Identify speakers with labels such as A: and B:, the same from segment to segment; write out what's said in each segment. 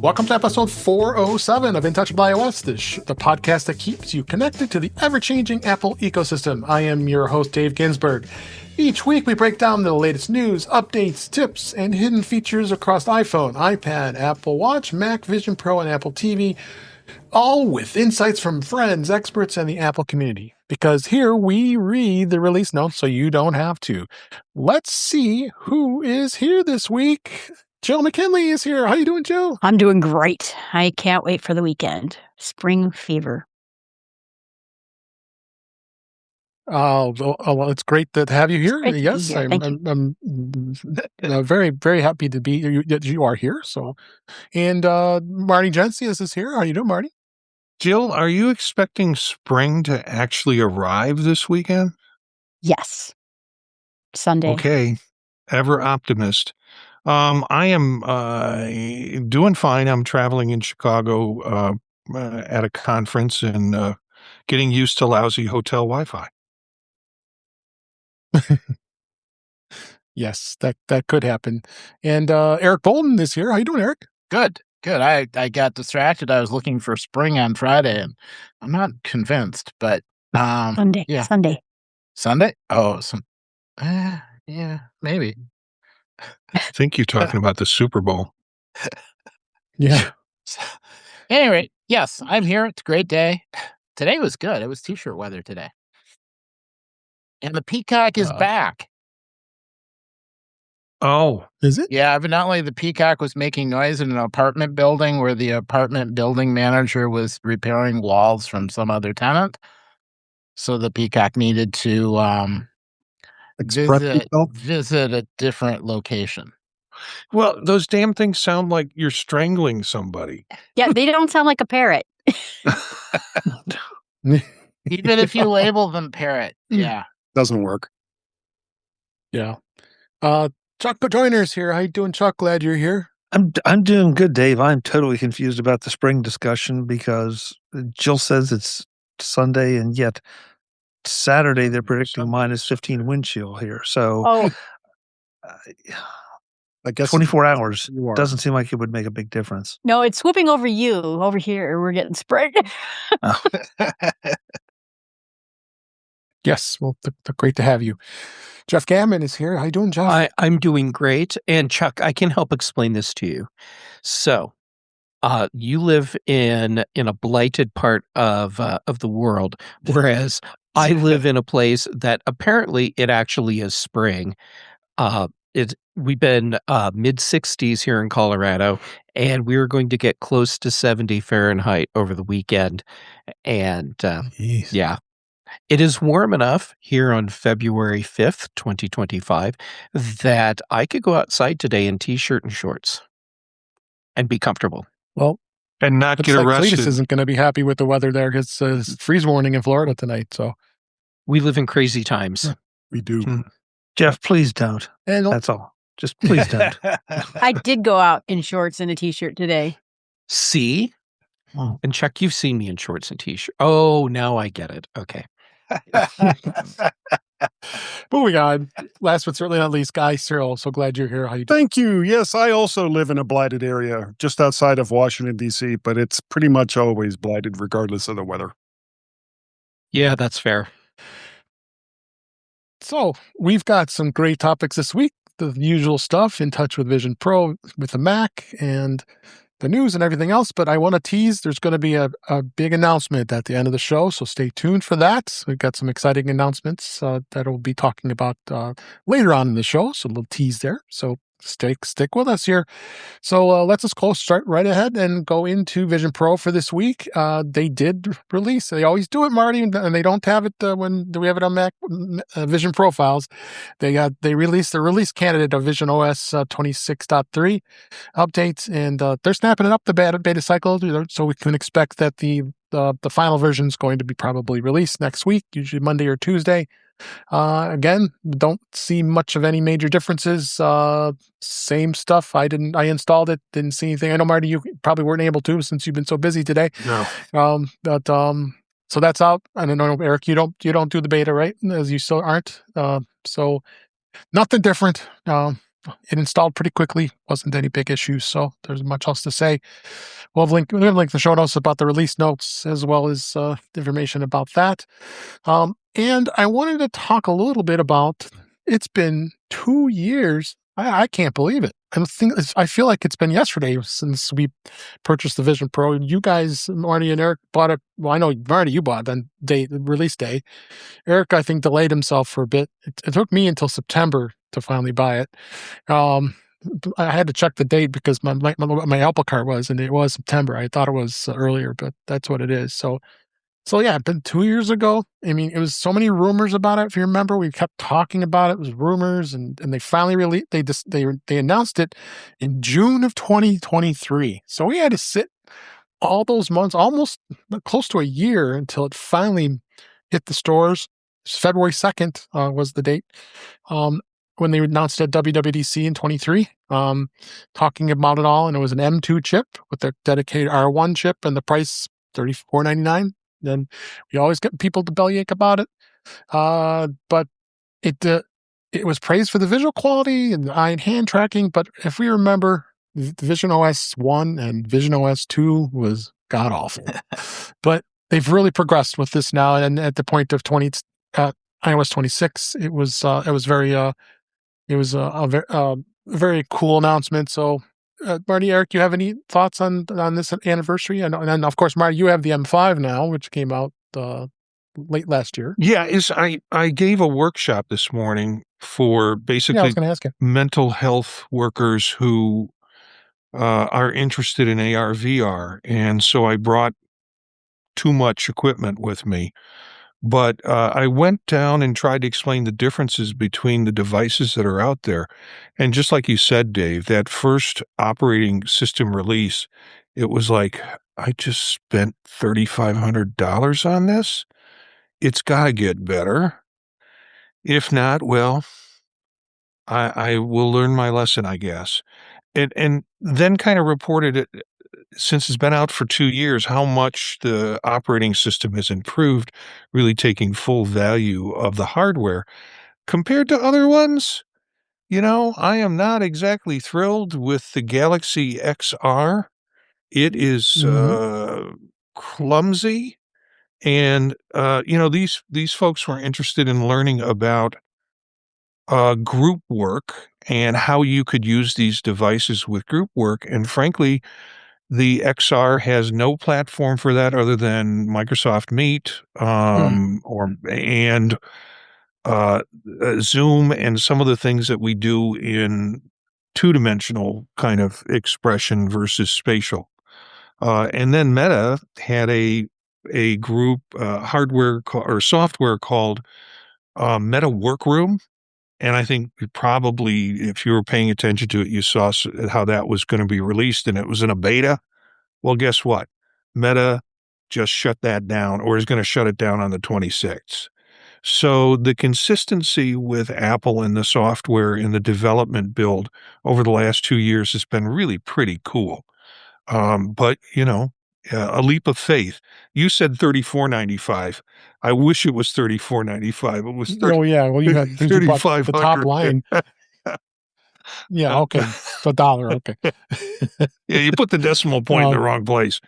A: Welcome to episode 407 of In Touch with iOS, the podcast that keeps you connected to the ever-changing Apple ecosystem. I am your host, Dave Ginsburg. Each week, we break down the latest news, updates, tips, and hidden features across iPhone, iPad, Apple Watch, Mac, Vision Pro, and Apple TV, all with insights from friends, experts, and the Apple community. Because here we read the release notes so you don't have to. Let's see who is here this week. Jill McKinley is here. How you doing, Jill?
B: I'm doing great. I can't wait for the weekend. Spring fever.
A: Oh, well, it's great to have you here. Yes, I'm very, very happy to be that you are here. So, and Marty Jencius is here. How you doing, Marty?
C: Jill, are you expecting spring to actually arrive this weekend?
B: Yes. Sunday.
C: Okay. Ever optimist. I am doing fine. I'm traveling in Chicago at a conference and getting used to lousy hotel Wi-Fi.
A: Yes, that could happen. And Eric Bolden is here. How you doing, Eric?
D: Good. I got distracted. I was looking for spring on Friday, and I'm not convinced. But
B: Sunday.
D: Yeah.
B: Sunday.
D: Oh, yeah, maybe.
C: I think you're talking about the Super Bowl.
A: Yeah.
D: Anyway, yes, I'm here. It's a great day. Today was good. It was t-shirt weather today. And the peacock is back.
C: Oh.
A: Is it?
D: Yeah, evidently the peacock was making noise in an apartment building where the apartment building manager was repairing walls from some other tenant. So the peacock needed to visit a different location.
C: Well, those damn things sound like you're strangling somebody.
B: Yeah, they don't sound like a parrot.
D: Even if you label them parrot. Yeah.
E: Doesn't work.
A: Yeah. Chuck Joyner's here. How you doing, Chuck? Glad you're here.
F: I'm doing good, Dave. I'm totally confused about the spring discussion because Jill says it's Sunday, and yet Saturday they're predicting minus 15 wind chill here. So
A: I guess
F: 24 hours doesn't seem like it would make a big difference.
B: No, it's swooping over you. Over here, we're getting spring.
F: Oh.
A: Yes. Well, great to have you. Jeff Gamet is here. How you doing, Jeff?
G: I'm doing great. And Chuck, I can help explain this to you. So, you live in a blighted part of the world, whereas I live in a place that apparently it actually is spring. We've been mid 60s here in Colorado, and we're going to get close to 70 Fahrenheit over the weekend. And yeah. It is warm enough here on February 5th, 2025, that I could go outside today in t-shirt and shorts and be comfortable.
A: Well,
C: and not get arrested.
A: Cletus isn't going to be happy with the weather there. It's a freeze warning in Florida tonight. So
G: we live in crazy times.
A: We do.
F: Jeff, please don't. That's all. Just please don't.
B: I did go out in shorts and a t-shirt today.
G: See? Oh. And Chuck, you've seen me in shorts and t-shirt. Oh, now I get it. Okay.
A: Moving on. Last but certainly not least, Guy Serle. So glad you're here. How you doing?
E: Thank you. Yes, I also live in a blighted area just outside of Washington, D.C., but it's pretty much always blighted regardless of the weather.
G: Yeah, that's fair.
A: So we've got some great topics this week. The usual stuff, In Touch with Vision Pro with the Mac and the news and everything else, but I want to tease there's going to be a big announcement at the end of the show, so stay tuned for that. We've got some exciting announcements that we'll be talking about later on in the show, so a little tease there. So stick with us here. So let's just start right ahead and go into Vision Pro for this week. They did release. They always do it, Marty, and they don't have it when we have it on Mac Vision Profiles. They released the release candidate of visionOS 26.3 updates, and they're snapping it up the beta cycle, so we can expect that the final version is going to be probably released next week, usually Monday or Tuesday. Again, don't see much of any major differences. Same stuff. I installed it, didn't see anything. I know, Marty, you probably weren't able to since you've been so busy today.
C: No.
A: So that's out. I don't know, Eric, you don't do the beta, right? As you still aren't. So nothing different. it installed pretty quickly. Wasn't any big issues, so there's much else to say. We'll have link the show notes about the release notes as well as information about that. And I wanted to talk a little bit about. It's been 2 years. I can't believe it. I feel like it's been yesterday since we purchased the Vision Pro. You guys, Marty and Eric, bought it. Well, I know Marty, you bought it on release day. Eric, I think, delayed himself for a bit. It took me until September to finally buy it. I had to check the date because my Apple Card was, and it was September. I thought it was earlier, but that's what it is. So yeah, it's been 2 years ago. I mean, it was so many rumors about it. If you remember, we kept talking about it. It was rumors, and they finally released. They announced it in June of 2023. So we had to sit all those months, almost close to a year, until it finally hit the stores. February 2nd was the date when they announced it at WWDC in 23, talking about it all. And it was an M2 chip with a dedicated R1 chip, and the price $34.99. Then we always get people to bellyache about it. But it was praised for the visual quality and eye and hand tracking. But if we remember, the visionOS 1 and visionOS 2 was god awful. But they've really progressed with this now. And at the point of iOS 26, it was a very cool announcement. So, Marty, Eric, you have any thoughts on this anniversary? And then, of course, Marty, you have the M5 now, which came out late last year.
C: Yeah, I gave a workshop this morning for
A: Yeah, I
C: basically
A: was going to ask you.
C: mental health workers who are interested in AR, VR. And so I brought too much equipment with me. But I went down and tried to explain the differences between the devices that are out there. And just like you said, Dave, that first operating system release, it was like, I just spent $3,500 on this. It's got to get better. If not, well, I will learn my lesson, I guess. And then kind of reported it, since it's been out for 2 years, how much the operating system has improved, really taking full value of the hardware. Compared to other ones, I am not exactly thrilled with the Galaxy XR. It is clumsy. And, these folks were interested in learning about group work and how you could use these devices with group work. And frankly, the XR has no platform for that other than Microsoft Meet, and Zoom, and some of the things that we do in two-dimensional kind of expression versus spatial. And then Meta had a group hardware or software called Meta Workroom. And I think probably, if you were paying attention to it, you saw how that was going to be released, and it was in a beta. Well, guess what? Meta just shut that down, or is going to shut it down on the 26th. So the consistency with Apple and the software in the development build over the last 2 years has been really pretty cool. But, a leap of faith. You said $34.95. I wish it was $34.95. It was
A: Oh yeah, well you bought the top line. Yeah, okay, the dollar. Okay.
C: Yeah, you put the decimal point in the wrong place.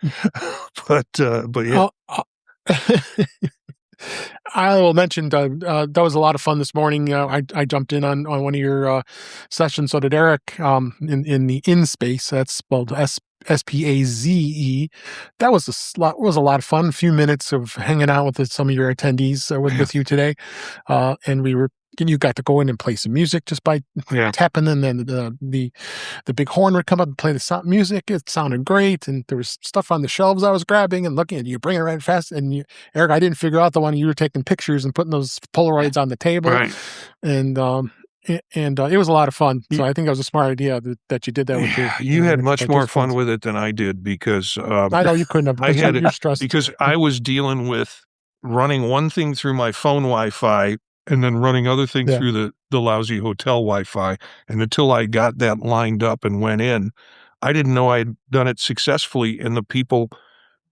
C: But yeah.
A: I will mention that was a lot of fun this morning. I jumped in on one of your sessions. So did Eric in the InSpace. That's spelled SPAZE. That was a lot of fun. A few minutes of hanging out with some of your attendees with you today, and you got to go in and play some music just by tapping, and then the big horn would come up and play the music. It sounded great, and there was stuff on the shelves I was grabbing and looking at. You bring it right fast, and Eric, I didn't figure out the one you were taking pictures and putting those Polaroids on the table,
C: right.
A: And it was a lot of fun. So I think that was a smart idea that you did that with your.
C: You had much more fun with it than I did, because
A: I know you couldn't have.
C: I had
A: you're stressed
C: because I was dealing with running one thing through my phone Wi-Fi and then running other things through the lousy hotel Wi-Fi. And until I got that lined up and went in, I didn't know I'd done it successfully. And the people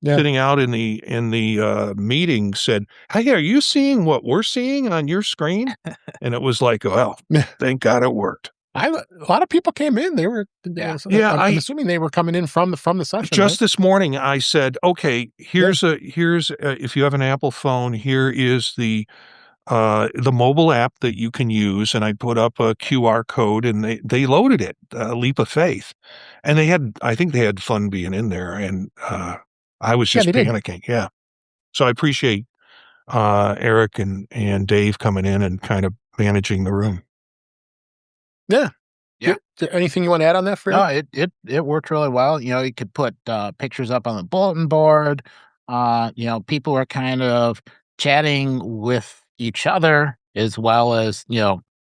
C: sitting out in the meeting said, "Hey, are you seeing what we're seeing on your screen?" And it was like, well, thank God it worked.
A: A lot of people came in. They were, I'm assuming they were coming in from the session.
C: Just
A: right?
C: this morning, I said, okay, here's if you have an Apple phone, here is the mobile app that you can use, and I put up a QR code, and they loaded it, leap of faith, and I think they had fun being in there, and I was just panicking. Yeah, so I appreciate Eric and Dave coming in and kind of managing the room.
A: Yeah.
D: Yeah.
A: Anything you want to add on that, Fred?
D: No, it worked really well. You could put pictures up on the bulletin board. People were kind of chatting with each other as well as,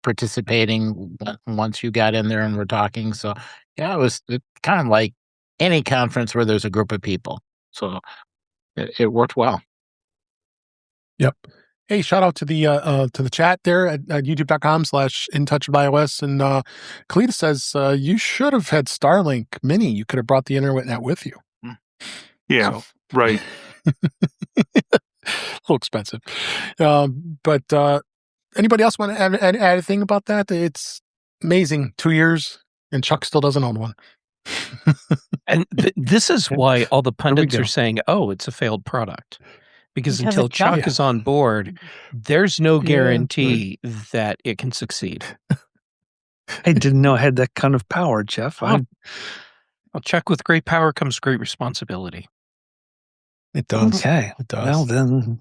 D: participating once you got in there and were talking. So, yeah, it was kind of like any conference where there's a group of people. So it worked well.
A: Yep. Hey, shout out to the chat there at youtube.com/intouchwithios. And Kalita says, you should have had Starlink Mini. You could have brought the internet with you.
C: Yeah, right.
A: A little expensive. But anybody else want to add anything about that? It's amazing. 2 years, and Chuck still doesn't own one.
G: And this is why all the pundits are saying, oh, it's a failed product. Because until Chuck is on board, there's no guarantee that it can succeed.
F: I didn't know I had that kind of power, Jeff.
G: Well, Chuck, with great power comes great responsibility.
A: It does.
F: Okay.
A: It does.
F: Well, then,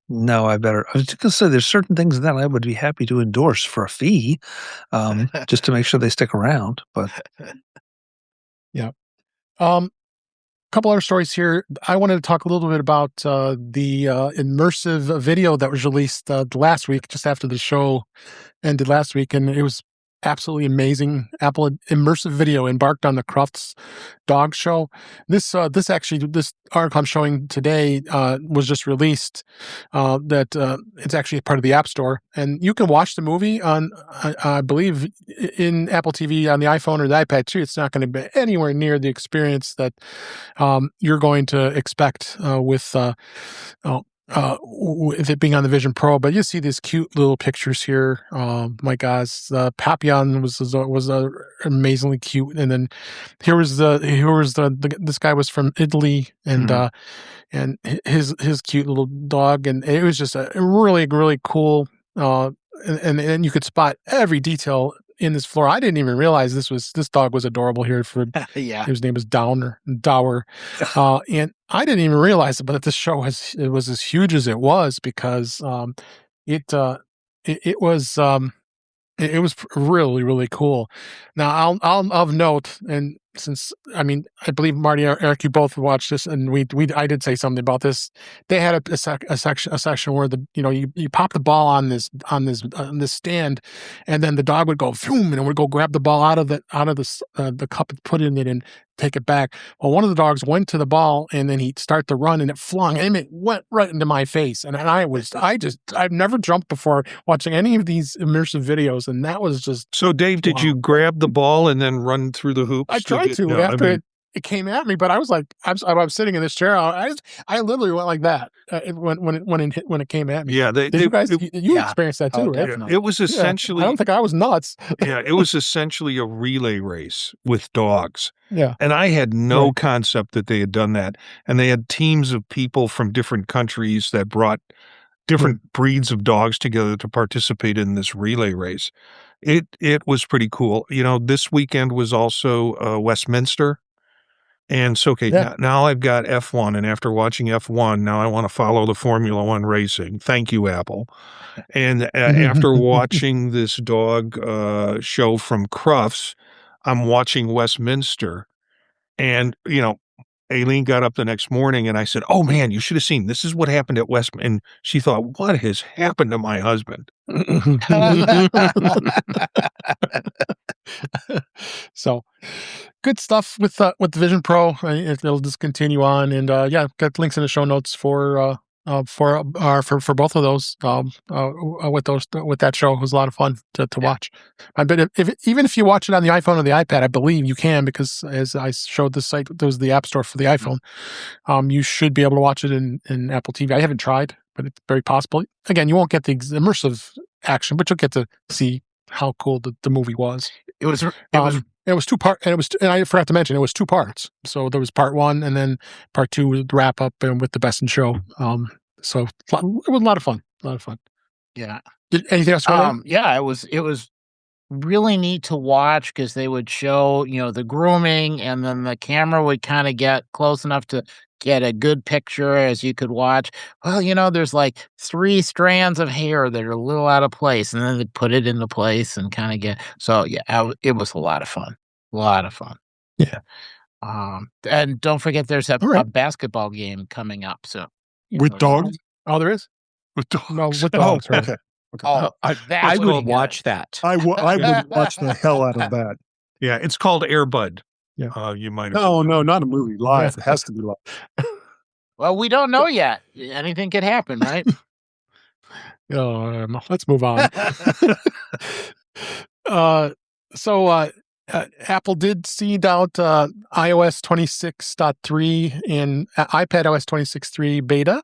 F: no, I was just going to say there's certain things that I would be happy to endorse for a fee, just to make sure they stick around. But
A: yeah. Couple other stories here. I wanted to talk a little bit about the immersive video that was released last week, just after the show ended last week, and it was absolutely amazing. Apple immersive video embarked on the Crufts dog show. This article I'm showing today was just released. That it's actually part of the App Store, and you can watch the movie on, I believe, in Apple TV on the iPhone or the iPad too. It's not going to be anywhere near the experience that you're going to expect with it being on the Vision Pro. But you see these cute little pictures here. My gosh, Papillon was amazingly cute, and then this guy was from Italy, and and his cute little dog, and it was just a really, really cool. And you could spot every detail in this floor. I didn't even realize this dog was adorable here. His name is Dower, and I didn't even realize it. But this show was as huge as it was because it was really, really cool. Now I'll of note, and since I believe Marty or Eric, you both watched this, and I did say something about this. They had a section where you pop the ball on this stand, and then the dog would go boom, and it would go grab the ball out of the cup and put it in it and take it back. Well, one of the dogs went to the ball, and then he'd start to run, and it flung, and it went right into my face. And I've never jumped before watching any of these immersive videos, and that was just.
C: So, Dave, did you grab the ball and then run through the hoops?
A: I tried to after it came at me, but I was like, I was sitting in this chair. I literally went like that when it came at me.
C: Yeah,
A: you guys experienced that too, right?
C: It was essentially.
A: I don't think I was nuts.
C: Yeah, it was essentially a relay race with dogs.
A: Yeah,
C: and I had no concept that they had done that, and they had teams of people from different countries that brought different breeds of dogs together to participate in this relay race. It was pretty cool. This weekend was also Westminster. And so, now I've got F1, and after watching F1, now I want to follow the Formula One racing. Thank you, Apple. And after watching this dog show from Crufts, I'm watching Westminster. And, Aileen got up the next morning, and I said, oh, man, you should have seen. This is what happened at Westminster. And she thought, what has happened to my husband?
A: So good stuff with the Vision Pro. It'll just continue on, and got links in the show notes for both of those. With that show, it was a lot of fun to watch. But even if you watch it on the iPhone or the iPad, I believe you can, because as I showed the site, there was the App Store for the iPhone. You should be able to watch it in Apple TV. I haven't tried, but it's very possible. Again, you won't get the immersive action, but you'll get to see how cool the movie was.
D: It was
A: It was two part, and I forgot to mention it was two parts. So there was part one, and then part two was the wrap up and with the best in show. So it was a lot of fun. A lot of fun.
D: yeah.
A: Anything else?
D: Yeah, it was really neat to watch because they would show, the grooming, and then the camera would kind of get close enough to get a good picture as you could watch. Well, there's like 3 strands of hair that are a little out of place, and then they put it into place and kind of get. So yeah, it was a lot of fun. A lot of fun.
A: Yeah.
D: And don't forget, there's a
A: right.
D: basketball game coming up. So
E: With dogs?
A: Oh, there is?
E: With dogs.
A: No, with dogs. Right?
E: Okay.
G: I would watch that.
E: I would watch the hell out of that.
C: Yeah, it's called Air Bud.
A: Yeah.
C: You might have.
E: No, not a movie. Live. It has to be live.
D: Well, we don't know yet. Anything could happen, right?
A: Let's move on. Apple did seed out iOS 26.3 and iPadOS 26.3 beta,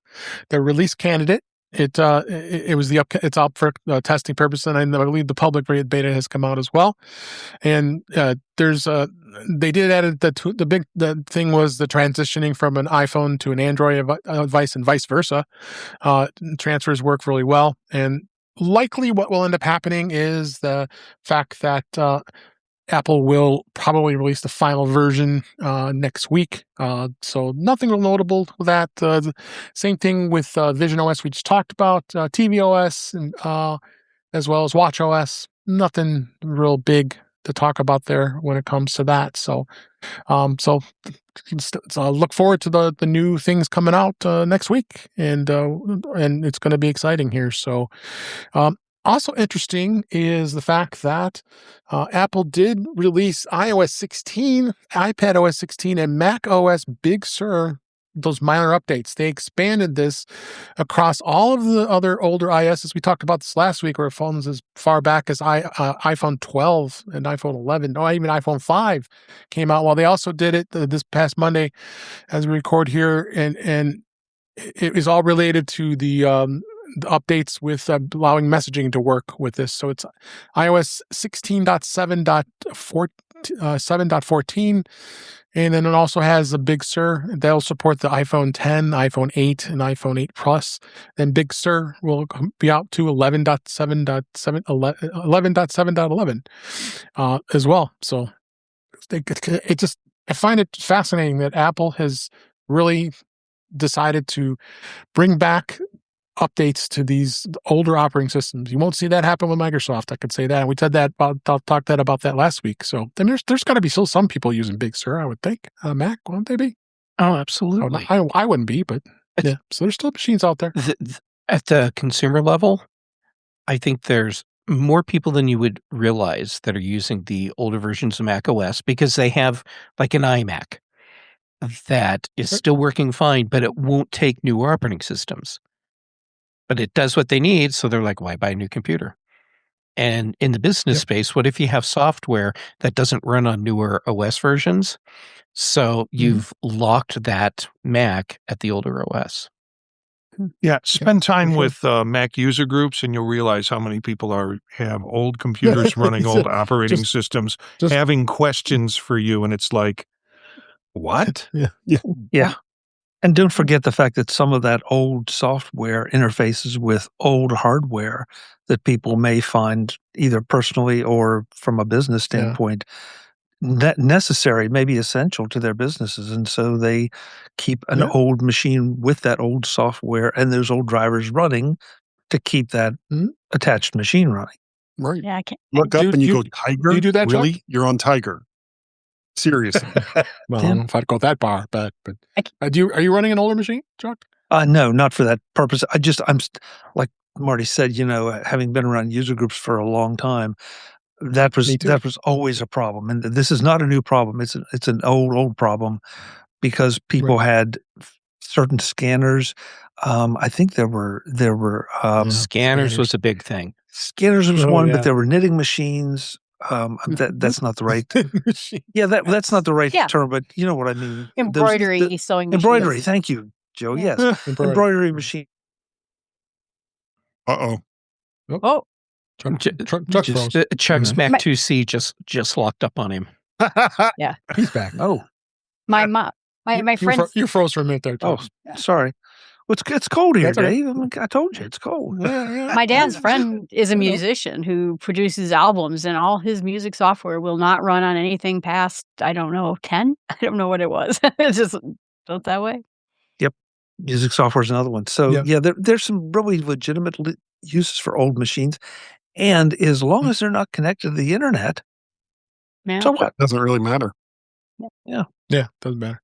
A: the release candidate. It was it's out for testing purposes, and I believe the public beta has come out as well. And they did add the thing was the transitioning from an iPhone to an Android device and vice versa. Transfers work really well, and likely what will end up happening is the fact that Apple will probably release the final version next week. So nothing real notable with that. Same thing with visionOS we just talked about, tvOS, and as well as watchOS. Nothing real big to talk about there when it comes to that. So look forward to the new things coming out next week, and it's going to be exciting here. So. Also interesting is the fact that Apple did release iOS 16, iPadOS 16, and macOS Big Sur, those minor updates. They expanded this across all of the other older iOSs. We talked about this last week, where phones as far back as iPhone 12 and iPhone 11, or even iPhone 5 came out. Well, they also did it this past Monday as we record here, and it is all related to the updates with allowing messaging to work with this. So it's iOS 16.7.14, and then it also has a Big Sur. They'll support the iPhone 10, iPhone 8, and iPhone 8 Plus. Then Big Sur will be out to 11.7.11 as well. So I find it fascinating that Apple has really decided to bring back updates to these older operating systems. You won't see that happen with Microsoft. I could say that. We said that talked about that last week. So then there's got to be still some people using Big Sur, I would think. Mac, won't they be?
G: Oh, absolutely.
A: I wouldn't be, but yeah. So there's still machines out there.
G: At the consumer level, I think there's more people than you would realize that are using the older versions of Mac OS because they have like an iMac that is still working fine, but it won't take newer operating systems. But it does what they need, so they're like, why buy a new computer? And in the business space, what if you have software that doesn't run on newer OS versions? So you've locked that Mac at the older OS.
C: Yeah, spend time with Mac user groups, and you'll realize how many people have old computers running old operating systems, having questions for you, and it's like, what?
F: Yeah. And don't forget the fact that some of that old software interfaces with old hardware that people may find either personally or from a business standpoint that necessary, maybe essential to their businesses. And so they keep an old machine with that old software and those old drivers running to keep that attached machine running.
A: Right.
B: Yeah, I can't.
E: Look up and you go, Tiger?
A: Do you do that,
E: Really?
A: Chuck?
E: You're on Tiger. Seriously.
A: Well, I don't know if I'd go that far, but are you running an older machine, Chuck?
F: No, not for that purpose. I'm like Marty said, having been around user groups for a long time, that was always a problem. And this is not a new problem. It's an old problem because people had certain scanners. I think there were
G: scanners was a big thing.
F: Scanners was one, but there were knitting machines. That's not the right. Yeah, that's not the right term, but you know what I mean.
B: Embroidery, sewing machines.
F: Embroidery. Thank you, Joe. Yes, embroidery machine.
E: Uh-oh.
B: Oh,
A: Chuck froze.
G: Chuck's
A: Mhm.
G: Mac
B: My-
G: 2C just locked up on him.
A: He's back.
F: Oh,
B: My mom, my friend.
A: You froze for a minute there,
F: oh,
A: Chuck.
F: sorry. Well, it's cold here,
A: That's okay.
F: Dave. I told you it's cold.
B: My dad's friend is a musician who produces albums, and all his music software will not run on anything past, I don't know, 10? I don't know what it was. It's just built that way.
F: Music software is another one. So
A: Yeah.
F: there's some really legitimate uses for old machines, and as long as they're not connected to the internet,
B: Yeah.
F: so what?
E: Doesn't really matter.
A: Yeah, doesn't matter.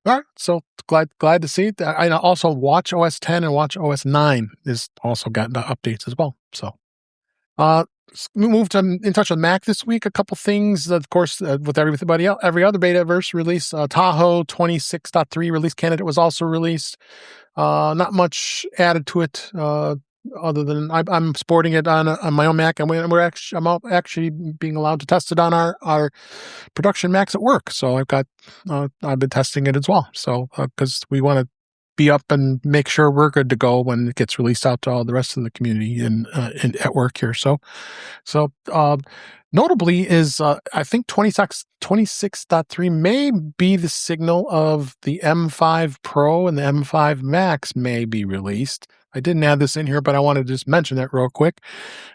A: All right, so glad to see it. I also Watch OS 10 and Watch OS 9 is also gotten updates as well. So, we moved in touch with Mac this week. A couple things, of course, with everybody else. Every other betaverse release, Tahoe 26.3 release candidate was also released. Not much added to it. Other than I'm sporting it on my own Mac, and I'm actually being allowed to test it on our production Macs at work. So I've been testing it as well. So because we want to be up and make sure we're good to go when it gets released out to all the rest of the community and at work here. So notably is I think 26.3 may be the signal of the M5 Pro and the M5 Max may be released. I didn't add this in here, but I wanted to just mention that real quick,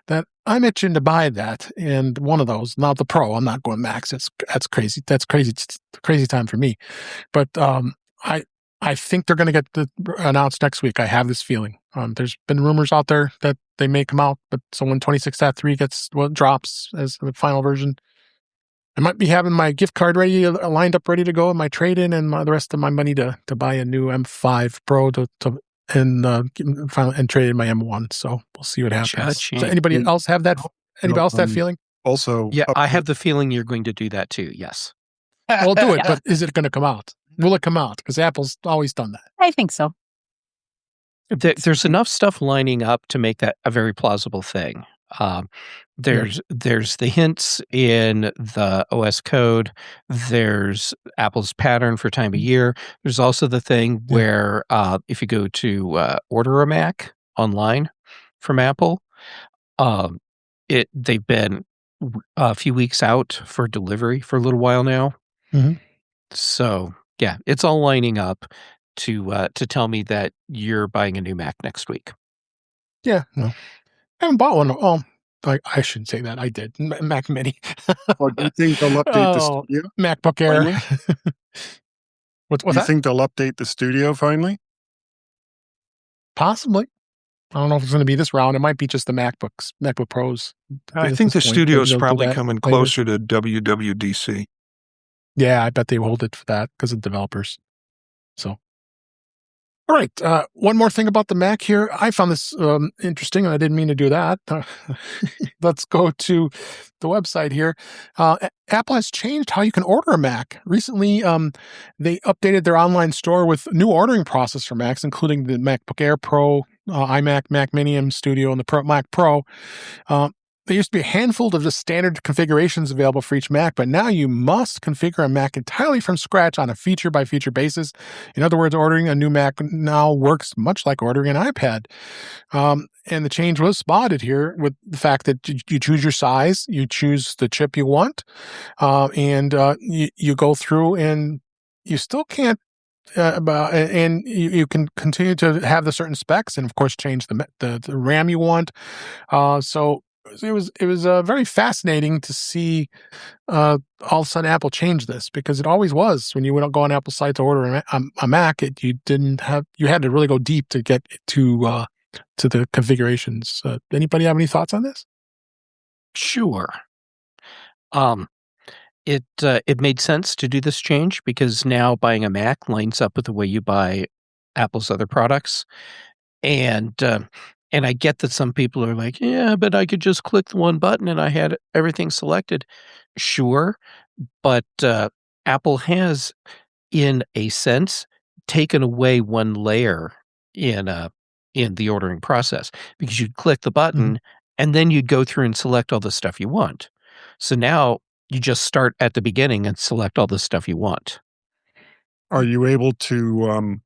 A: that I'm itching to buy that. And one of those, not the Pro, I'm not going Max. That's crazy. That's crazy. It's a crazy time for me. But I think they're going to get announced next week. I have this feeling. There's been rumors out there that they may come out, but so when 26.3 drops as the final version, I might be having my gift card lined up, ready to go, and my trade-in and the rest of my money to buy a new M5 Pro and trade in my M1. So we'll see what happens.
G: Cha-ching.
A: So anybody else have that? Anybody else that feeling?
E: Also,
G: Yeah, I have the feeling you're going to do that too. Yes.
A: We'll do it, but is it going to come out? Will it come out? Because Apple's always done that.
B: I think so.
G: There's enough stuff lining up to make that a very plausible thing. There's the hints in the OS code. There's Apple's pattern for time of year. There's also the thing where if you go to order a Mac online from Apple, they've been a few weeks out for delivery for a little while now.
A: Mm-hmm.
G: So yeah, it's all lining up to tell me that you're buying a new Mac next week.
A: Yeah, no, I haven't bought one. Oh, I shouldn't say that. I did. Mac Mini.
E: or do you think they'll update the studio?
A: MacBook Air. What's
E: Do you
A: that?
E: think they'll update the studio finally?
A: Possibly. I don't know if it's going to be this round. It might be just the MacBook Pros.
C: I
A: At
C: think the
A: this point.
C: studio's
A: They'll do
C: probably
A: that
C: coming
A: later.
C: closer to WWDC.
A: Yeah, I bet they hold it for that because of developers. So, all right. One more thing about the Mac here. I found this interesting, and I didn't mean to do that. Let's go to the website here. Apple has changed how you can order a Mac. Recently, they updated their online store with new ordering process for Macs, including the MacBook Air Pro, iMac, Mac Mini, M Studio, and the Mac Pro. There used to be a handful of just standard configurations available for each Mac, but now you must configure a Mac entirely from scratch on a feature-by-feature basis. In other words, ordering a new Mac now works much like ordering an iPad. And the change was spotted here with the fact that you choose your size, you choose the chip you want, and you go through and you still can't and you can continue to have the certain specs and of course change the RAM you want. So it was very fascinating to see all of a sudden Apple change this, because it always was when you would go on Apple site to order a Mac, you had to really go deep to get to the configurations. Anybody have any thoughts on this?
G: Sure. It made sense to do this change because now buying a Mac lines up with the way you buy Apple's other products, and I get that some people are like, yeah, but I could just click the one button and I had everything selected. Sure, but Apple has, in a sense, taken away one layer in the ordering process, because you'd click the button and then you'd go through and select all the stuff you want. So now you just start at the beginning and select all the stuff you want.
E: Are you able to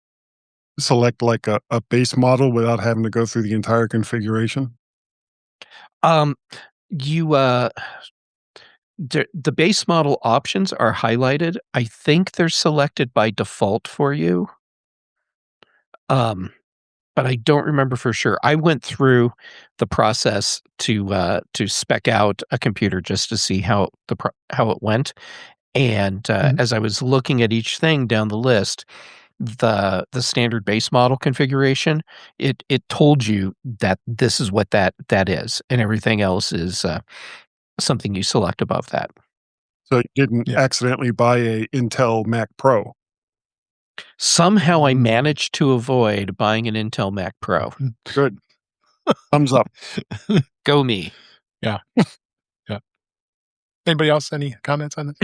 E: select like a base model without having to go through the entire configuration?
G: You the base model options are highlighted. I think they're selected by default for you. But I don't remember for sure. I went through the process to spec out a computer just to see how it went. And as I was looking at each thing down the list, the standard base model configuration, it told you that this is what that is, and everything else is something you select above that.
E: So you didn't accidentally buy a Intel Mac Pro.
G: Somehow I managed to avoid buying an Intel Mac Pro.
E: Good. Thumbs up.
G: Go me.
A: Yeah. Anybody else? Any comments on this?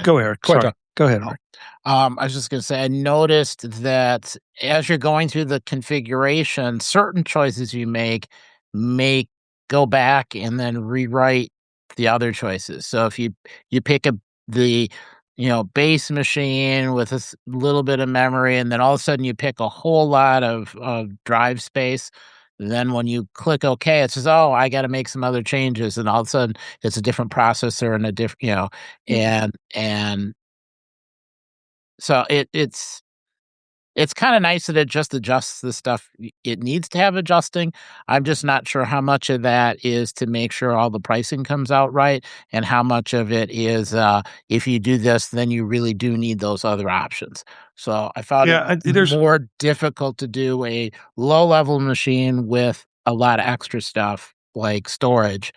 F: Go Eric. Sorry. Go ahead. Eric.
D: I was just going to say, I noticed that as you're going through the configuration, certain choices you make go back and then rewrite the other choices. So if you pick the base machine with a little bit of memory, and then all of a sudden you pick a whole lot of drive space, then when you click OK, it says, "Oh, I got to make some other changes," and all of a sudden it's a different processor and a different, and so it's kind of nice that it just adjusts the stuff it needs to have adjusting. I'm just not sure how much of that is to make sure all the pricing comes out right, and how much of it is if you do this, then you really do need those other options. So I found it more difficult to do a low-level machine with a lot of extra stuff like storage.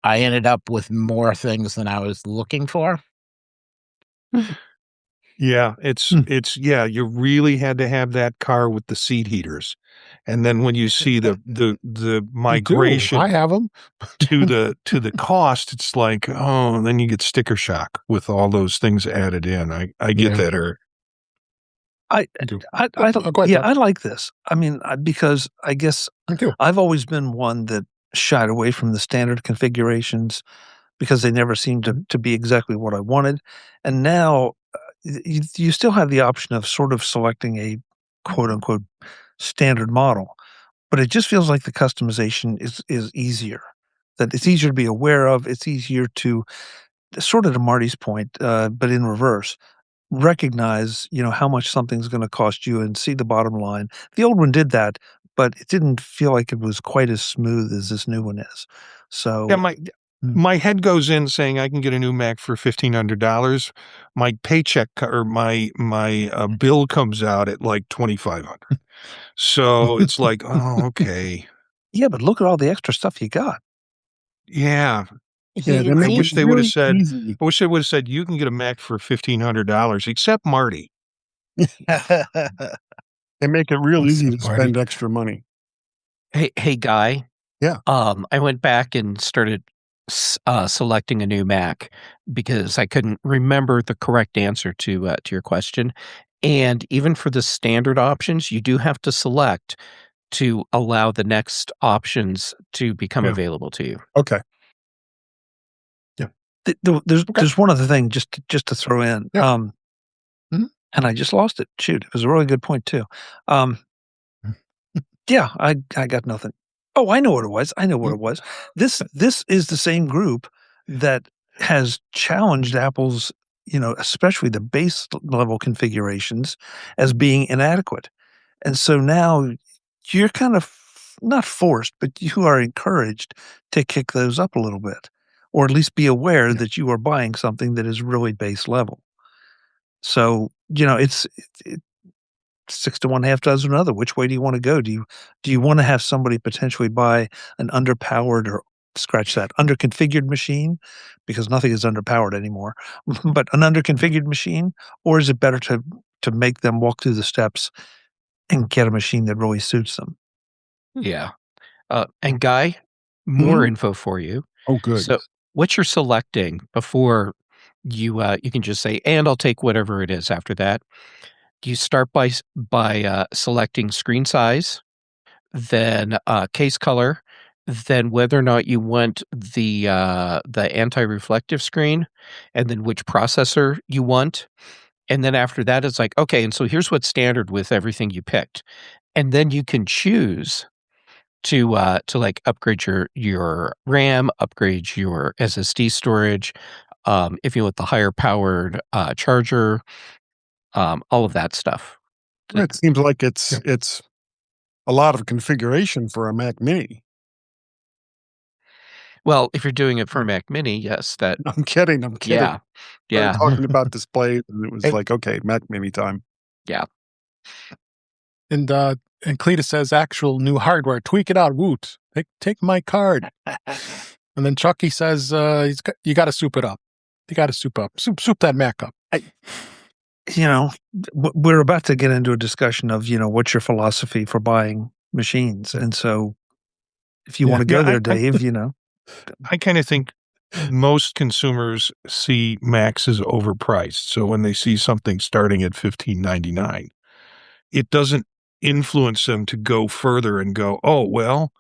D: I ended up with more things than I was looking for.
C: Yeah, you really had to have that car with the seat heaters. And then when you see the migration
A: I have them
C: to the cost, it's like, oh, and then you get sticker shock with all those things added in. I get that, Eric.
F: I like this. I mean, because I guess I've always been one that shied away from the standard configurations because they never seemed to be exactly what I wanted. And now you still have the option of sort of selecting a quote unquote standard model, but it just feels like the customization is easier, that it's easier to be aware of. It's easier to sort of, to Marty's point, but in reverse, recognize, how much something's going to cost you and see the bottom line. The old one did that, but it didn't feel like it was quite as smooth as this new one is. So
C: yeah, my head goes in saying I can get a new Mac for $1,500. My paycheck or my bill comes out at like $2,500. So it's like, oh, okay.
F: Yeah, but look at all the extra stuff you got.
C: Yeah.
E: Yeah,
C: I wish they would have said. I wish they would have said you can get a Mac for $1,500, except Marty.
E: They make it real easy to spend extra money.
G: Hey, Guy.
E: Yeah.
G: I went back and started selecting a new Mac because I couldn't remember the correct answer to your question. And even for the standard options, you do have to select to allow the next options to become available to you.
E: Okay.
F: Yeah. There's one other thing just to throw in.
A: Yeah.
F: And I just lost it. Shoot, it was a really good point too. Yeah, I got nothing. Oh, I know what it was. It was. This is the same group that has challenged Apple's, especially the base level configurations as being inadequate. And so now you're kind of not forced, but you are encouraged to kick those up a little bit, or at least be aware that you are buying something that is really base level. So, it's 6 to 1, half dozen another. Which way do you want to go? Do you want to have somebody potentially buy an underpowered, or scratch that, underconfigured machine, because nothing is underpowered anymore, but an underconfigured machine, or is it better to make them walk through the steps and get a machine that really suits them?
G: Yeah. And Guy, more info for you.
E: Oh, good.
G: So what you're selecting before you can just say, and I'll take whatever it is after that. You start by selecting screen size, then case color, then whether or not you want the anti-reflective screen, and then which processor you want. And then after that, it's like, okay, and so here's what's standard with everything you picked. And then you can choose like upgrade your RAM, upgrade your SSD storage, if you want the higher powered charger, all of that stuff.
E: It seems like it's a lot of configuration for a Mac Mini.
G: Well, if you're doing it for a Mac Mini, yes, that
E: I'm kidding.
G: yeah,
E: We were
G: yeah,
E: talking about displays, and it was
A: Hey.
E: like, okay, Mac Mini time.
G: yeah.
A: And Cletus says, actual new hardware. Tweak it out, Woot. Take my card. And then Chucky says, you got to soup it up. You got to soup up. Soup that Mac up.
F: We're about to get into a discussion of, what's your philosophy for buying machines. And so if you want to go there, Dave,
C: I kind of think most consumers see Macs as overpriced. So when they see something starting at $15.99, it doesn't influence them to go further and go, oh, well,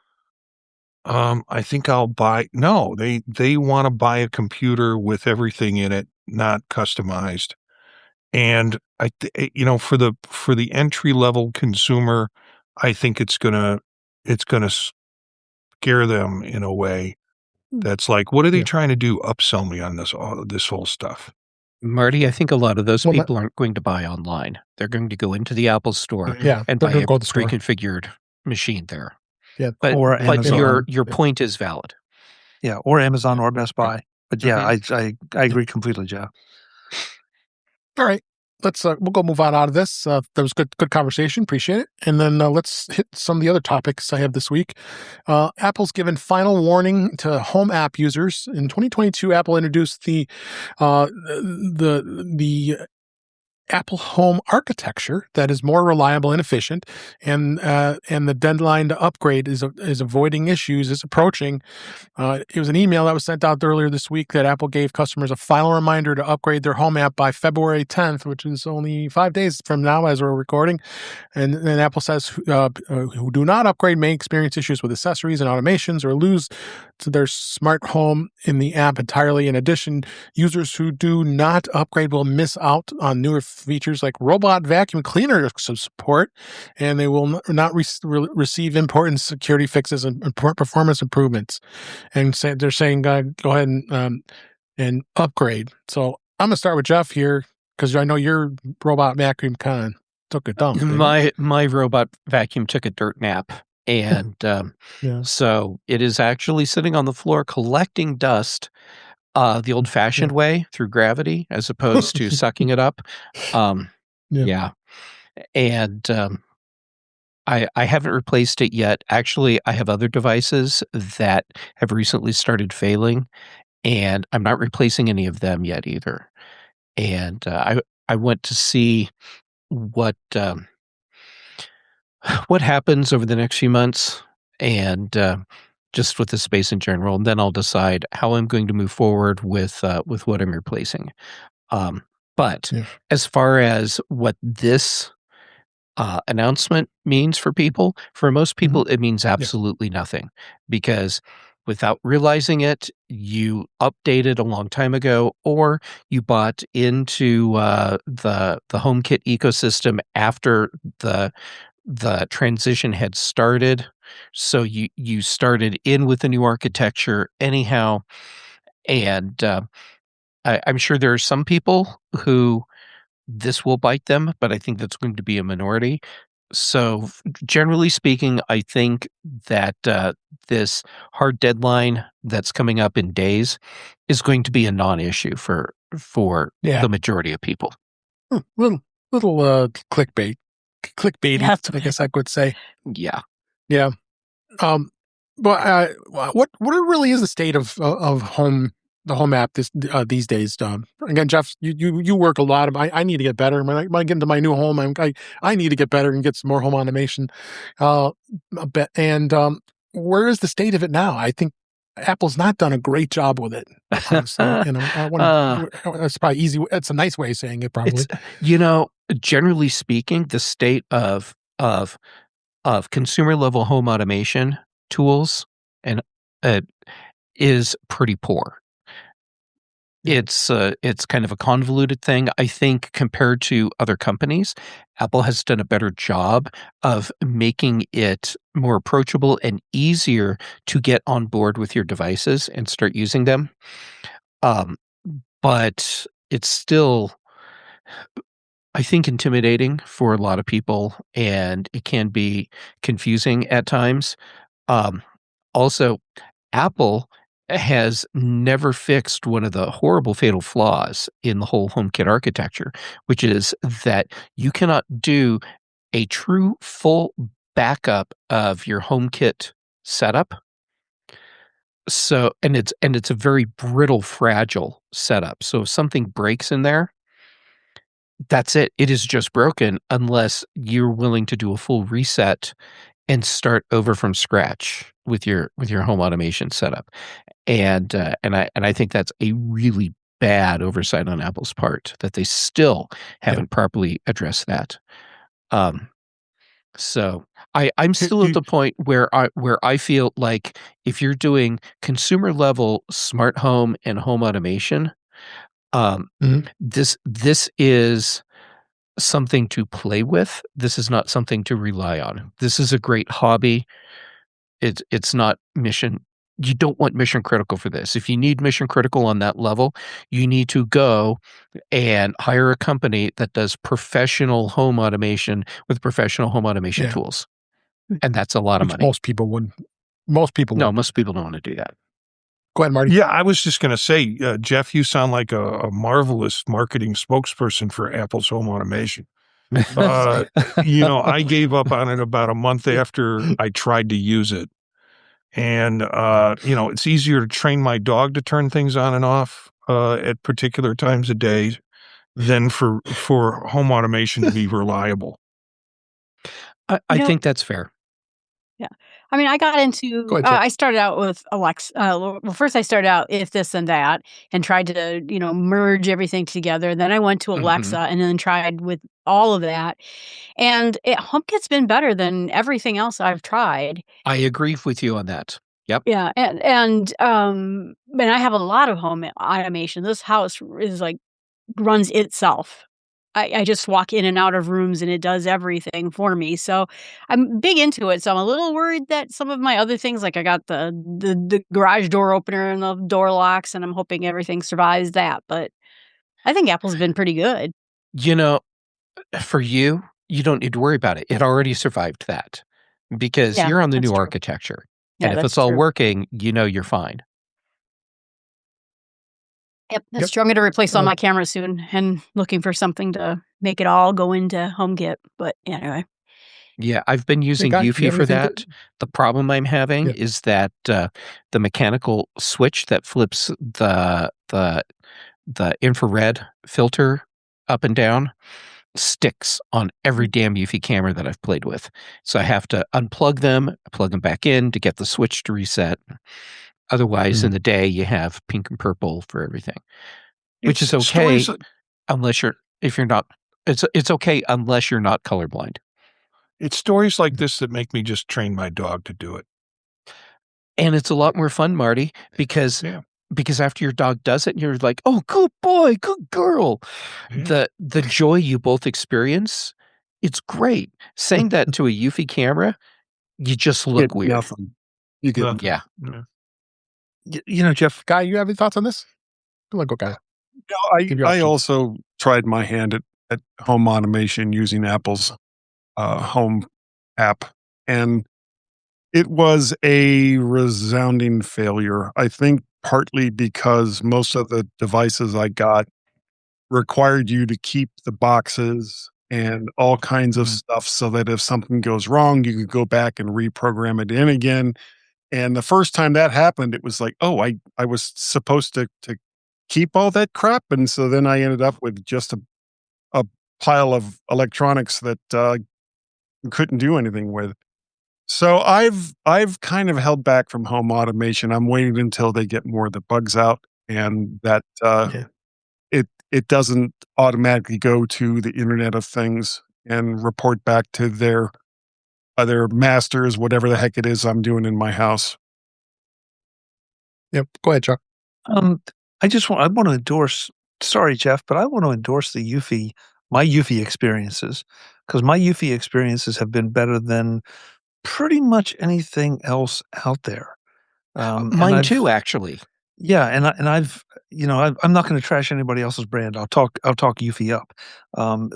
C: I think I'll buy. No, they want to buy a computer with everything in it, not customized. And for the entry level consumer, I think it's gonna scare them in a way that's like, what are they trying to do? Upsell me on this whole stuff.
G: Marty, I think a lot of those people aren't going to buy online. They're going to go into the Apple store and buy a pre-configured machine there.
A: Yeah,
G: but your point is valid.
F: Yeah, or Amazon or Best Buy. But yeah, I agree completely, Jeff.
A: All right, we'll go move on out of this. That was good conversation. Appreciate it. And then let's hit some of the other topics I have this week. Apple's given final warning to home app users. In 2022, Apple introduced the Apple Home architecture that is more reliable and efficient, and the deadline to upgrade is avoiding issues is approaching. It was an email that was sent out earlier this week that Apple gave customers a final reminder to upgrade their Home app by February 10th, which is only 5 days from now as we're recording. And then Apple says who do not upgrade may experience issues with accessories and automations or lose to their smart home in the app entirely. In addition, users who do not upgrade will miss out on newer features like robot vacuum cleaner support, and they will not receive important security fixes and performance improvements. And they're saying, go ahead and upgrade. So I'm going to start with Jeff here because I know your robot vacuum kind of took a dump.
G: My robot vacuum took a dirt nap. And so it is actually sitting on the floor collecting dust the old-fashioned way through gravity as opposed to sucking it up. Yeah. And I haven't replaced it yet. Actually, I have other devices that have recently started failing, and I'm not replacing any of them yet either. And I went to see what happens over the next few months and just with the space in general, and then I'll decide how I'm going to move forward with what I'm replacing. But as far as what this announcement means for most people, it means absolutely nothing, because without realizing it, you updated a long time ago, or you bought into the HomeKit ecosystem after the transition had started. So you started in with the new architecture anyhow. And I'm sure there are some people who this will bite them, but I think that's going to be a minority. So generally speaking, I think that this hard deadline that's coming up in days is going to be a non-issue for the majority of people.
A: Little clickbait. I guess I could say.
G: Yeah.
A: But what really is the state of the home app these days? Again, Jeff, you work a lot. I need to get better. When I get into my new home, I need to get better and get some more home automation. Where is the state of it now? I think Apple's not done a great job with it. Honestly. That's probably easy. It's a nice way of saying it. Probably.
G: Generally speaking, the state of consumer level home automation tools and is pretty poor. It's kind of a convoluted thing. I think compared to other companies, Apple has done a better job of making it more approachable and easier to get on board with your devices and start using them. But it's still, I think, intimidating for a lot of people, and it can be confusing at times. Also, Apple has never fixed one of the horrible fatal flaws in the whole HomeKit architecture, which is that you cannot do a true full backup of your HomeKit setup. So, and it's a very brittle, fragile setup. So if something breaks in there, that's it. It is just broken unless you're willing to do a full reset and start over from scratch with your home automation setup. And I think that's a really bad oversight on Apple's part that they still haven't properly addressed that. So I'm still at the point where I feel like if you're doing consumer level smart home and home automation, this is something to play with. This is not something to rely on. This is a great hobby. It's not mission. You don't want mission critical for this. If you need mission critical on that level, you need to go and hire a company that does professional home automation with professional home automation tools. And that's a lot of money.
A: Most people wouldn't. Most people
G: No,
A: wouldn't.
G: most people don't want to do that.
A: Go ahead, Marty.
C: Yeah, I was just going to say, Jeff, you sound like a marvelous marketing spokesperson for Apple's home automation. I gave up on it about a month after I tried to use it. And, it's easier to train my dog to turn things on and off at particular times of day than for home automation to be reliable.
G: I think that's fair.
B: Yeah. I mean, I got into,
A: Go ahead, Jeff.
B: I started out with Alexa. Well, first I started out if this and that and tried to, merge everything together. Then I went to Alexa and then tried with all of that. And HomeKit's been better than everything else I've tried.
G: I agree with you on that. Yep.
B: Yeah. And I have a lot of home automation. This house is runs itself. I just walk in and out of rooms and it does everything for me. So I'm big into it. So I'm a little worried that some of my other things, like I got the garage door opener and the door locks, and I'm hoping everything survives that. But I think Apple's been pretty good.
G: For you don't need to worry about it. It already survived that because you're on the new architecture. And if it's all working, you're fine.
B: Yep, that's true. I'm going to replace all my cameras soon and looking for something to make it all go into HomeKit. But anyway.
G: Yeah, I've been using Eufy for that. The problem I'm having is that the mechanical switch that flips the infrared filter up and down sticks on every damn Eufy camera that I've played with. So I have to unplug them, plug them back in to get the switch to reset. Otherwise, in the day, you have pink and purple for everything, which is okay it's okay unless you're not colorblind.
C: It's stories like this that make me just train my dog to do it.
G: And it's a lot more fun, Marty, because after your dog does it, you're like, oh, good boy, good girl. Yeah. The joy you both experience, it's great. Saying that to a Eufy camera, you just look weird.
E: Nothing. You get
G: yeah.
A: Jeff, Guy, you have any thoughts on this? Go, Guy.
E: No, I also tried my hand at home automation using Apple's home app, and it was a resounding failure. I think partly because most of the devices I got required you to keep the boxes and all kinds of stuff so that if something goes wrong, you could go back and reprogram it in again. And the first time that happened, it was like, oh, I was supposed to keep all that crap. And so then I ended up with just a pile of electronics that couldn't do anything with. So I've kind of held back from home automation. I'm waiting until they get more of the bugs out and that it doesn't automatically go to the Internet of Things and report back to their masters, whatever the heck it is I'm doing in my house.
A: Yep. Go ahead, Chuck.
F: I want to endorse. Sorry, Jeff, but I want to endorse my Eufy experiences, because my Eufy experiences have been better than pretty much anything else out there.
G: Mine too, actually.
F: Yeah, and I've I'm not going to trash anybody else's brand. I'll talk Eufy up.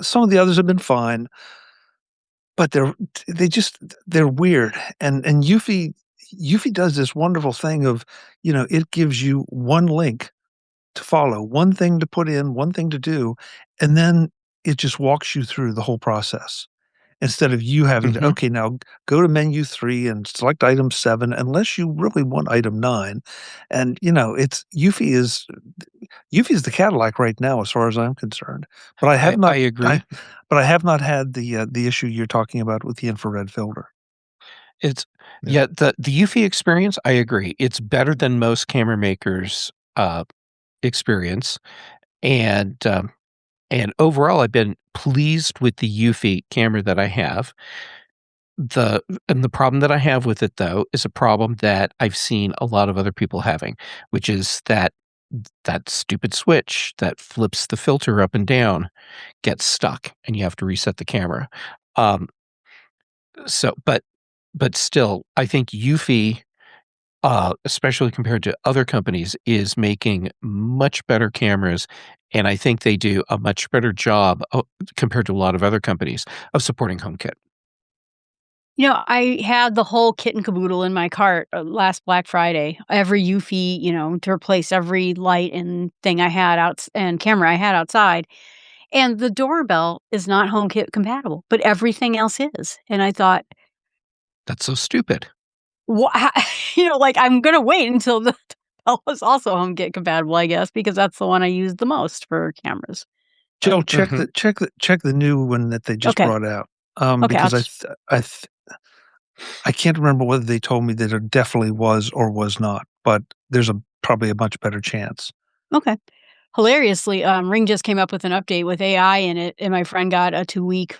F: Some of the others have been fine, but they're weird. And Eufy does this wonderful thing of, it gives you one link to follow, one thing to put in, one thing to do, and then it just walks you through the whole process. Instead of you having to, okay, now go to menu 3 and select item 7, unless you really want item 9. And, it's Eufy is the Cadillac right now, as far as I'm concerned. But I have not.
G: I agree.
F: But I have not had the issue you're talking about with the infrared filter.
G: It's the Eufy experience. I agree. It's better than most camera makers' experience, and overall, I've been pleased with the Eufy camera that I have. The problem that I have with it, though, is a problem that I've seen a lot of other people having, which is that stupid switch that flips the filter up and down gets stuck, and you have to reset the camera. But still, I think Eufy, especially compared to other companies, is making much better cameras, and I think they do a much better job compared to a lot of other companies of supporting HomeKit.
B: I had the whole kit and caboodle in my cart last Black Friday. Every Eufy, to replace every light and thing I had and camera I had outside. And the doorbell is not HomeKit compatible, but everything else is. And I thought,
G: that's so stupid.
B: I'm going to wait until the doorbell was also HomeKit compatible, I guess, because that's the one I use the most for cameras.
F: Jill, check the new one that they just brought out. Because I can't remember whether they told me that it definitely was or was not, but there's probably a much better chance.
B: Okay. Hilariously, Ring just came up with an update with AI in it, and my friend got a 2-week,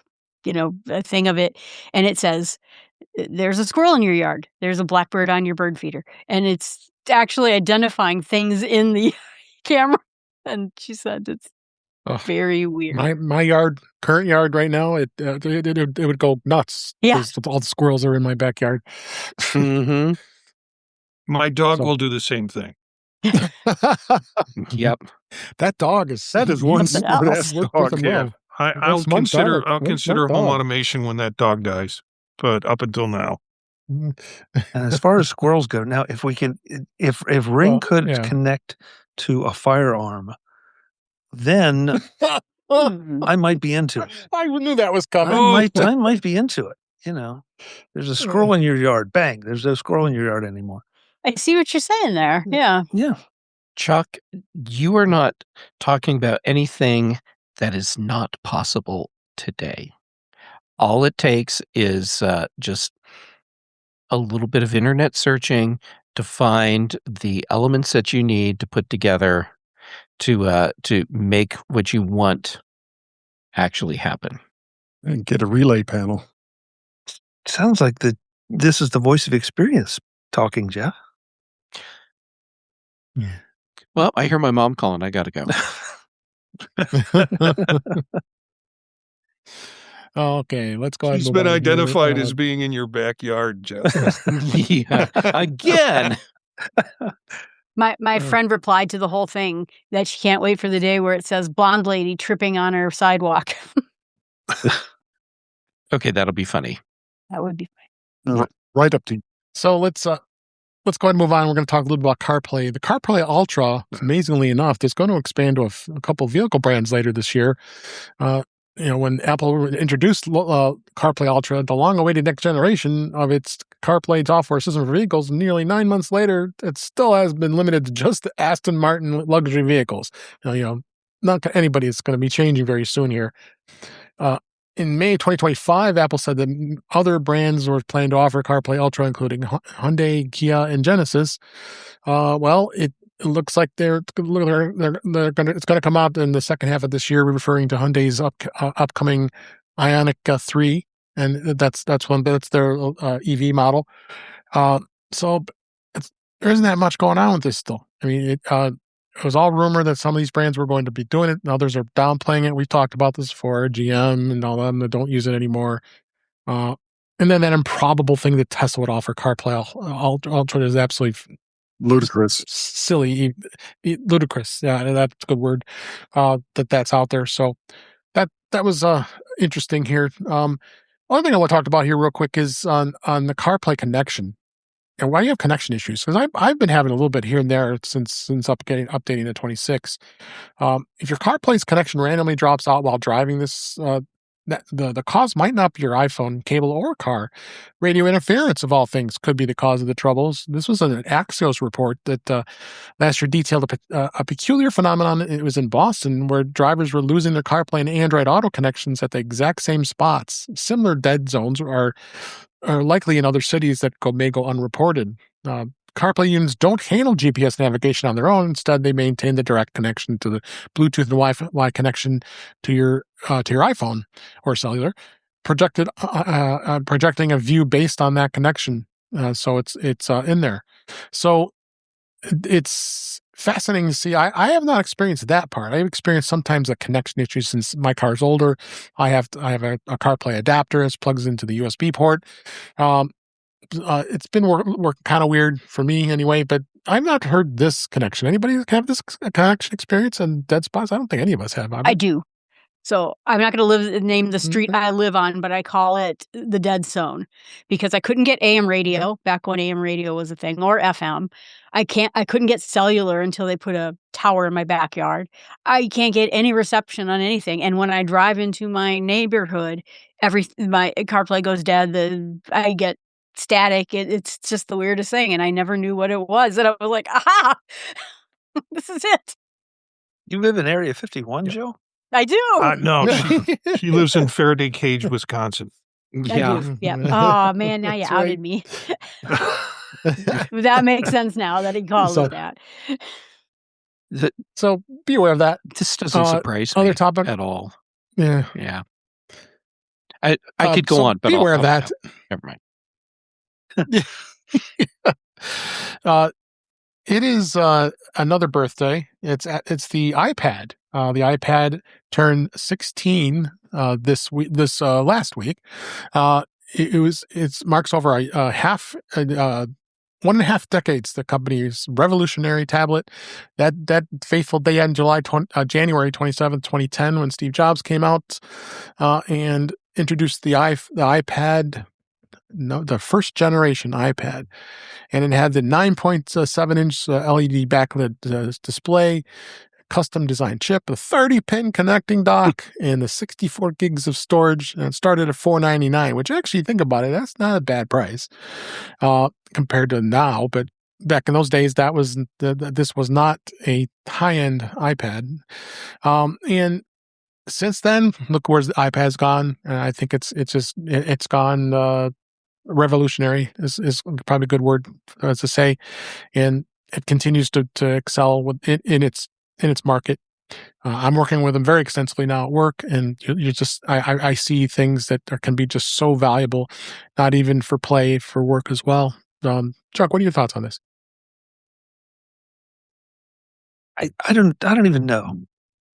B: thing of it, and it says, there's a squirrel in your yard, there's a blackbird on your bird feeder, and it's actually identifying things in the camera, and she said it's very weird.
A: My current yard right now, it would go nuts.
B: Yeah.
A: All the squirrels are in my backyard.
C: Mm-hmm. My dog will do the same thing.
G: Yep.
A: That dog is set as one.
C: I'll consider home automation when that dog dies, but up until now.
F: And as far as squirrels go, now if Ring could connect to a firearm, then I might be into it.
A: I knew that was coming.
F: I might be into it. There's a squirrel in your yard. Bang! There's no squirrel in your yard anymore.
B: I see what you're saying there. Yeah.
F: Yeah.
G: Chuck, you are not talking about anything that is not possible today. All it takes is just a little bit of internet searching to find the elements that you need to put together to make what you want actually happen.
E: And get a relay panel.
F: Sounds like this is the voice of experience talking, Jeff.
A: Yeah.
G: Well, I hear my mom calling. I got to go.
A: Okay, let's go ahead.
C: She's been identified as being in your backyard, Jeff.
G: Yeah, again.
B: My friend replied to the whole thing that she can't wait for the day where it says blonde lady tripping on her sidewalk.
G: Okay, that'll be funny.
B: That would be funny.
E: Right up to you.
A: So let's go ahead and move on. We're going to talk a little bit about CarPlay. The CarPlay Ultra, amazingly enough, is going to expand to a couple of vehicle brands later this year. When Apple introduced CarPlay Ultra, the long-awaited next generation of its CarPlay software system for vehicles, nearly 9 months later, it still has been limited to just the Aston Martin luxury vehicles. Not anybody is going to be changing very soon here. In May 2025, Apple said that other brands were planning to offer CarPlay Ultra, including Hyundai, Kia, and Genesis. It looks like it's going to come out in the second half of this year, referring to Hyundai's upcoming Ioniq 3, and that's their EV model. So there isn't that much going on with this still. I mean, it was all rumor that some of these brands were going to be doing it. And others are downplaying it. We've talked about this before, GM and all of them that don't use it anymore. And then that improbable thing that Tesla would offer CarPlay Ultra is absolutely
E: ludicrous,
A: silly, ludicrous. Yeah, that's a good word. That's out there. So that was interesting here. One thing I want to talk about here real quick is on the CarPlay connection and why you have connection issues. Because I've been having a little bit here and there since updating the 26. If your CarPlay's connection randomly drops out while driving this, the cause might not be your iPhone cable or car. Radio interference, of all things, could be the cause of the troubles. This was an Axios report that last year detailed a peculiar phenomenon. It was in Boston where drivers were losing their CarPlay and Android Auto connections at the exact same spots. Similar dead zones are likely in other cities that may go unreported. CarPlay units don't handle GPS navigation on their own. Instead, they maintain the direct connection to the Bluetooth and Wi-Fi connection to your iPhone or cellular, projecting a view based on that connection. So it's in there. So it's fascinating to see. I have not experienced that part. I've experienced sometimes a connection issue since my car's older. I have a CarPlay adapter. It plugs into the USB port. It's been working kind of weird for me anyway, but I've not heard this connection. Anybody have this connection experience in dead spots? I don't think any of us have.
B: I do. So I'm not going to name the street I live on, but I call it the dead zone because I couldn't get AM radio back when AM radio was a thing, or FM. I couldn't get cellular until they put a tower in my backyard. I can't get any reception on anything. And when I drive into my neighborhood, my CarPlay goes dead. I get static. It's just the weirdest thing. And I never knew what it was. And I was like, aha, this is it.
F: You live in Area 51, Jill?
B: I do.
C: No, she lives in Faraday Cage, Wisconsin.
B: Yeah. Oh, man, now you outed me. That makes sense now that he calls it that.
A: So be aware of that.
G: This doesn't surprise me
A: other topic
G: at all.
A: Yeah.
G: Yeah. I could go on, but
A: be aware of that.
G: Never mind.
A: It is another birthday. It's the iPad. The iPad turned 16 this last week. It marks over a 1.5 decades. The company's revolutionary tablet. That fateful day on January 27th, 2010, when Steve Jobs came out and introduced the iPad. No, the first generation iPad, and it had the 9.7-inch LED backlit display, custom designed chip, a 30-pin connecting dock, and the 64 gigs of storage. And it started at $499, which actually, think about it, that's not a bad price compared to now. But back in those days, this was not a high-end iPad, and since then, look where the iPad's gone. And I think it's gone. Revolutionary is probably a good word to say, and it continues to excel in its market. I'm working with them very extensively now at work, and I see things that can be just so valuable, not even for play, for work as well. Chuck, what are your thoughts on this?
F: I don't even know.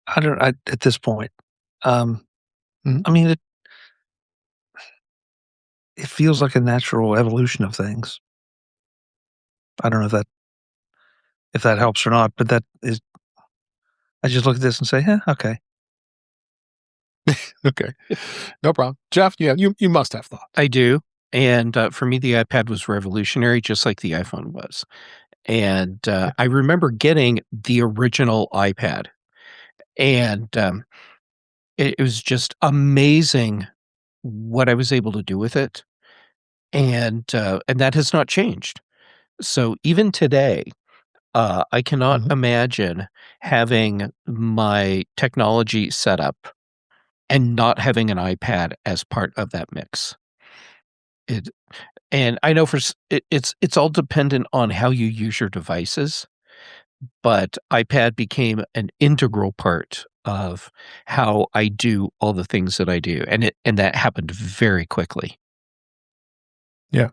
F: At this point. I mean, it feels like a natural evolution of things. I don't know if that helps or not, but that is. I just look at this and say, okay.
A: Okay, no problem. Jeff, you must have thoughts.
G: I do, and for me, the iPad was revolutionary, just like the iPhone was. And I remember getting the original iPad, and it was just amazing what I was able to do with it. And that has not changed. So even today, I cannot imagine having my technology set up and not having an iPad as part of that mix. And I know it's all dependent on how you use your devices, but iPad became an integral part of how I do all the things that I do, and that happened very quickly.
A: Yeah.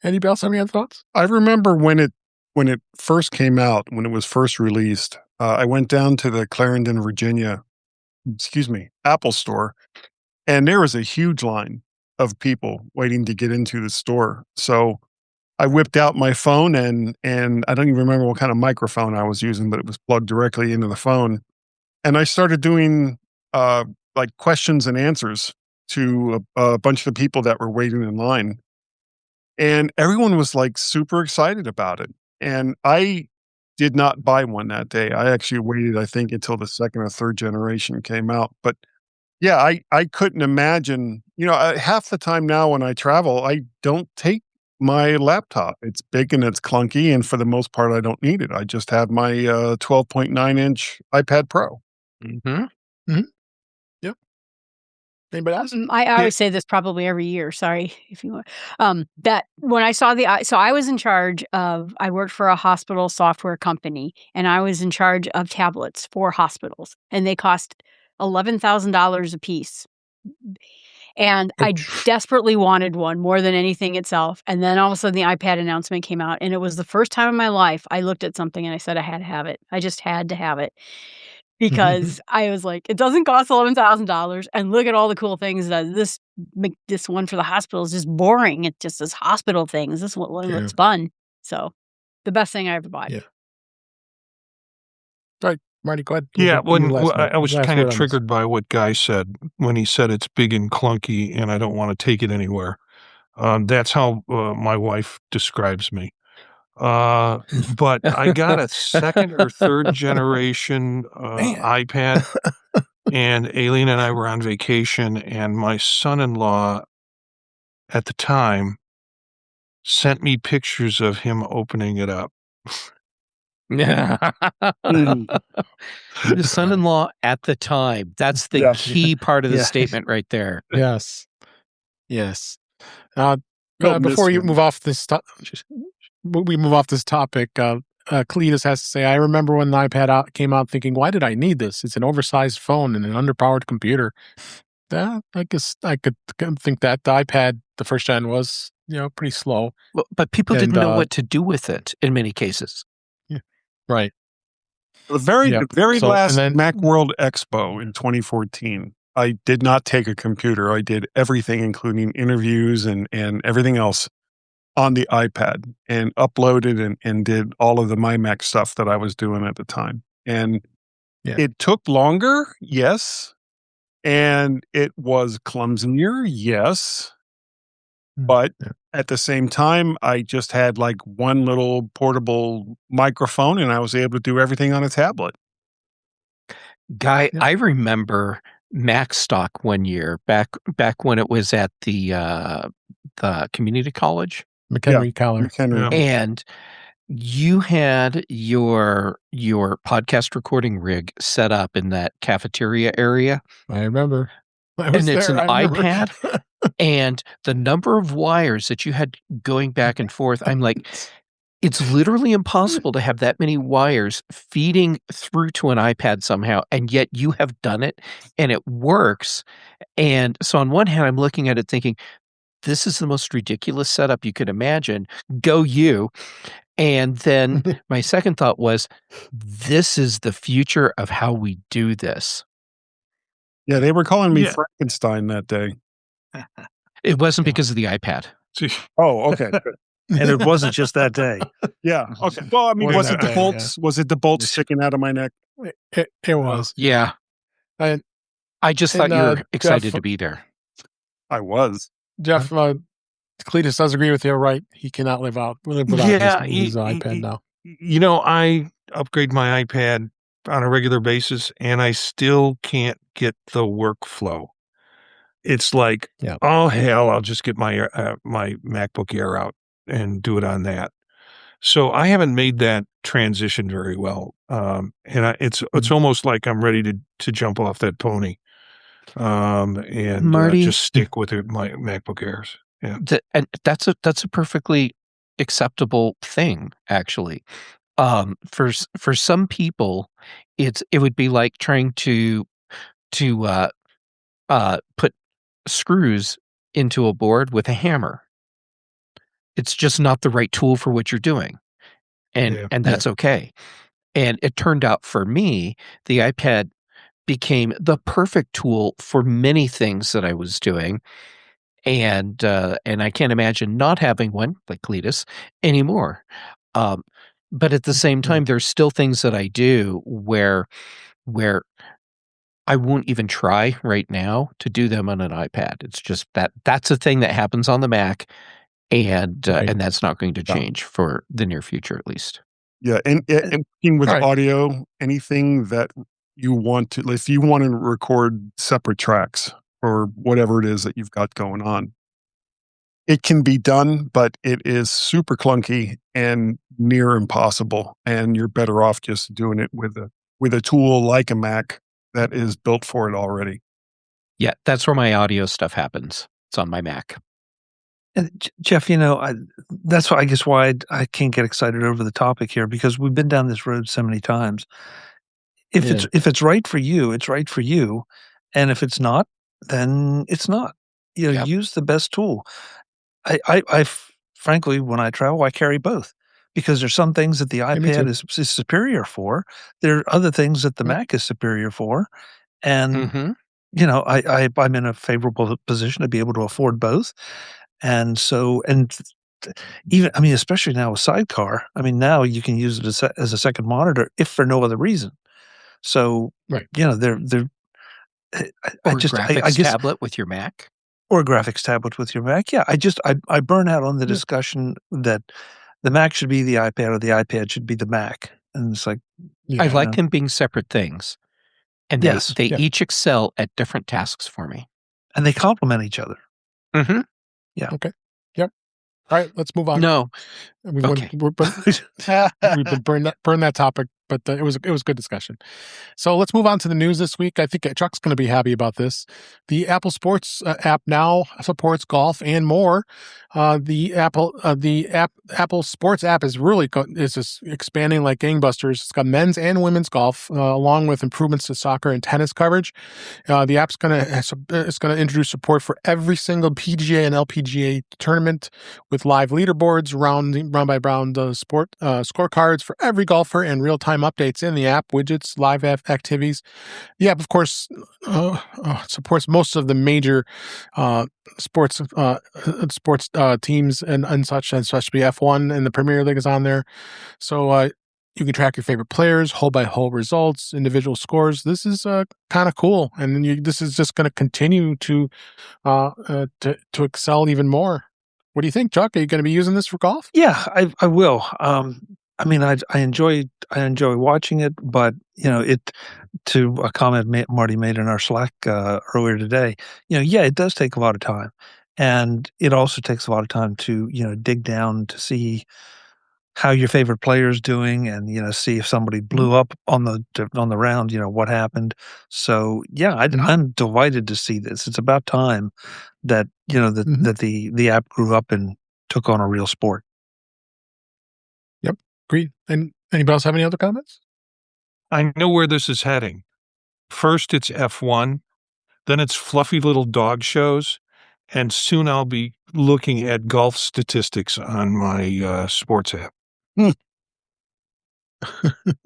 A: Anybody else have any other thoughts?
E: I remember when it when it first came out, when it was first released, I went down to the Clarendon, Virginia, Apple store, and there was a huge line of people waiting to get into the store. So I whipped out my phone and I don't even remember what kind of microphone I was using, but it was plugged directly into the phone. And I started doing like questions and answers to a bunch of the people that were waiting in line. And everyone was like super excited about it. And I did not buy one that day. I actually waited, I think, until the second or third generation came out. But yeah, I couldn't imagine, half the time now when I travel, I don't take my laptop. It's big and it's clunky. And for the most part, I don't need it. I just have my 12.9-inch iPad Pro.
G: Mm-hmm.
A: Yep. Anybody else?
B: I always say this probably every year. Sorry if you want. That when I saw so I was in charge of. I worked for a hospital software company, and I was in charge of tablets for hospitals, and they cost $11,000 a piece. And I desperately wanted one more than anything itself. And then all of a sudden, the iPad announcement came out, and it was the first time in my life I looked at something and I said I had to have it. I just had to have it. Because I was like, it doesn't cost $11,000, and look at all the cool things that this one for the hospital is just boring. It just says hospital things. This one looks fun. So, the best thing I ever bought.
A: Yeah. Right, Marty, go ahead.
C: Yeah, I was kind of triggered by what Guy said when he said it's big and clunky, and I don't want to take it anywhere. That's how my wife describes me. But I got a second or third generation iPad, and Aileen and I were on vacation, and my son-in-law at the time sent me pictures of him opening it up.
G: Yeah. The son-in-law at the time. That's the key part of the statement right there.
A: Yes. Before you move off this we move off this topic, Cletus has to say, I remember when the iPad came out thinking, why did I need this? It's an oversized phone and an underpowered computer. I guess I could think that the iPad, the first gen, was pretty slow.
G: But people didn't know what to do with it in many cases.
A: Yeah. Right.
E: The very last Macworld Expo in 2014, I did not take a computer. I did everything, including interviews and everything else, on the iPad, and uploaded and did all of the MyMac stuff that I was doing at the time. And it took longer, yes. And it was clumsier, yes. But at the same time, I just had like one little portable microphone, and I was able to do everything on a tablet.
G: Guy, I remember MacStock one year, back when it was at the community college.
A: McHenry College.
G: And you had your podcast recording rig set up in that cafeteria area.
A: I remember.
G: It's an iPad, and the number of wires that you had going back and forth, I'm like, it's literally impossible to have that many wires feeding through to an iPad somehow, and yet you have done it, and it works. And so on one hand, I'm looking at it thinking, this is the most ridiculous setup you could imagine. Go you. And then my second thought was, this is the future of how we do this.
E: Yeah, they were calling me Frankenstein that day.
G: It wasn't because of the iPad.
E: Oh, okay.
F: And it wasn't just that day.
E: Yeah. Okay. Well, I mean, was it the bolts? Yeah. Was it the bolts sticking out of my neck?
A: It was.
G: Yeah. I just thought you were excited to be there.
E: I was.
A: Jeff, Cletus does agree with you, right? He cannot live without his iPad now.
C: I upgrade my iPad on a regular basis, and I still can't get the workflow. It's like, oh hell, I'll just get my MacBook Air out and do it on that. So I haven't made that transition very well, and it's almost like I'm ready to jump off that pony, and
G: Marty,
C: just stick with my MacBook Airs. Yeah,
G: and that's a perfectly acceptable thing, actually. For some people, it would be like trying to put screws into a board with a hammer. It's just not the right tool for what you're doing. and that's okay. And it turned out for me, the iPad became the perfect tool for many things that I was doing. And I can't imagine not having one, like Cletus, anymore. But at the same time, there's still things that I do where I won't even try right now to do them on an iPad. It's just that's a thing that happens on the Mac, and that's not going to change for the near future, at least.
E: Yeah, and working with audio, anything that you want to, if you want to record separate tracks or whatever it is that you've got going on, it can be done, but it is super clunky and near impossible. And you're better off just doing it with a tool like a Mac that is built for it already.
G: Yeah, that's where my audio stuff happens. It's on my Mac.
F: And Jeff, that's why I guess why I can't get excited over the topic here, because we've been down this road so many times. If it's right for you, it's right for you, and if it's not, then it's not. Use the best tool. I frankly, when I travel, I carry both, because there's some things that the iPad is superior for. There are other things that the Mac is superior for, and I'm in a favorable position to be able to afford both. And so, even, especially now with Sidecar, now you can use it as a second monitor, if for no other reason. So, they're
G: graphics tablet with your Mac,
F: or a graphics tablet with your Mac. Yeah, I burn out on the discussion that the Mac should be the iPad or the iPad should be the Mac, and it's like
G: I like them being separate things, and they each excel at different tasks for me,
F: and they complement each other.
G: Mm-hmm.
F: Yeah.
A: Okay. Yep. All right. Let's move on.
G: No.
A: We've been burned that topic, but it was a good discussion. So let's move on to the news this week. I think Chuck's going to be happy about this. The Apple Sports app now supports golf and more. The Apple Sports app is really just expanding like gangbusters. It's got men's and women's golf, along with improvements to soccer and tennis coverage. The app's going to introduce support for every single PGA and LPGA tournament, with live leaderboards, round by round scorecards for every golfer, and real-time updates in the app, widgets, live activities. The app, of course, supports most of the major sports teams and such, especially F1, and the Premier League is on there. So you can track your favorite players, hole-by-hole results, individual scores. This is kind of cool, and this is just going to continue to excel even more. What do you think, Chuck? Are you going to be using this for golf?
F: Yeah, I will. I enjoy watching it, but to a comment Marty made in our Slack earlier today, it does take a lot of time, and it also takes a lot of time to dig down to see how your favorite player is doing, and see if somebody blew up on the round, what happened. So yeah, I'm delighted to see this. It's about time that that the app grew up and took on a real sport.
A: Yep, agreed. And anybody else have any other comments?
C: I know where this is heading. First, it's F1, then it's fluffy little dog shows, and soon I'll be looking at golf statistics on my sports app.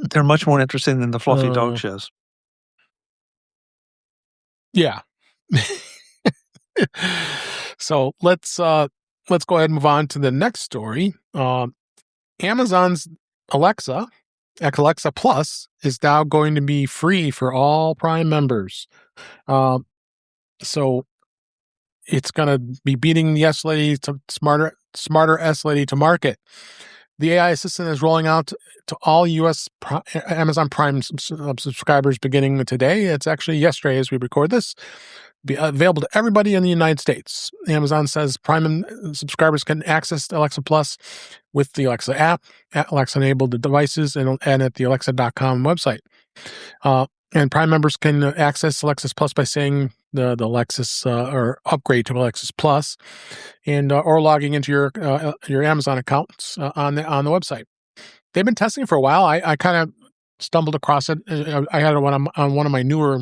F: They're much more interesting than the fluffy dog shows.
A: Yeah. So let's go ahead and move on to the next story. Amazon's Alexa Plus is now going to be free for all Prime members. So it's going to be beating the S-Lady to smarter S-Lady to market. The AI assistant is rolling out to all U.S. Amazon Prime subscribers beginning today. It's actually yesterday as we record this. Be available to everybody in the United States. Amazon says Prime subscribers can access Alexa Plus with the Alexa app, at Alexa-enabled devices, and at the Alexa.com website. And Prime members can access Alexa Plus by saying the Alexis or upgrade to Alexa Plus, and or logging into your Amazon accounts on the website. They've been testing it for a while. I kind of stumbled across it. I had it on one of my newer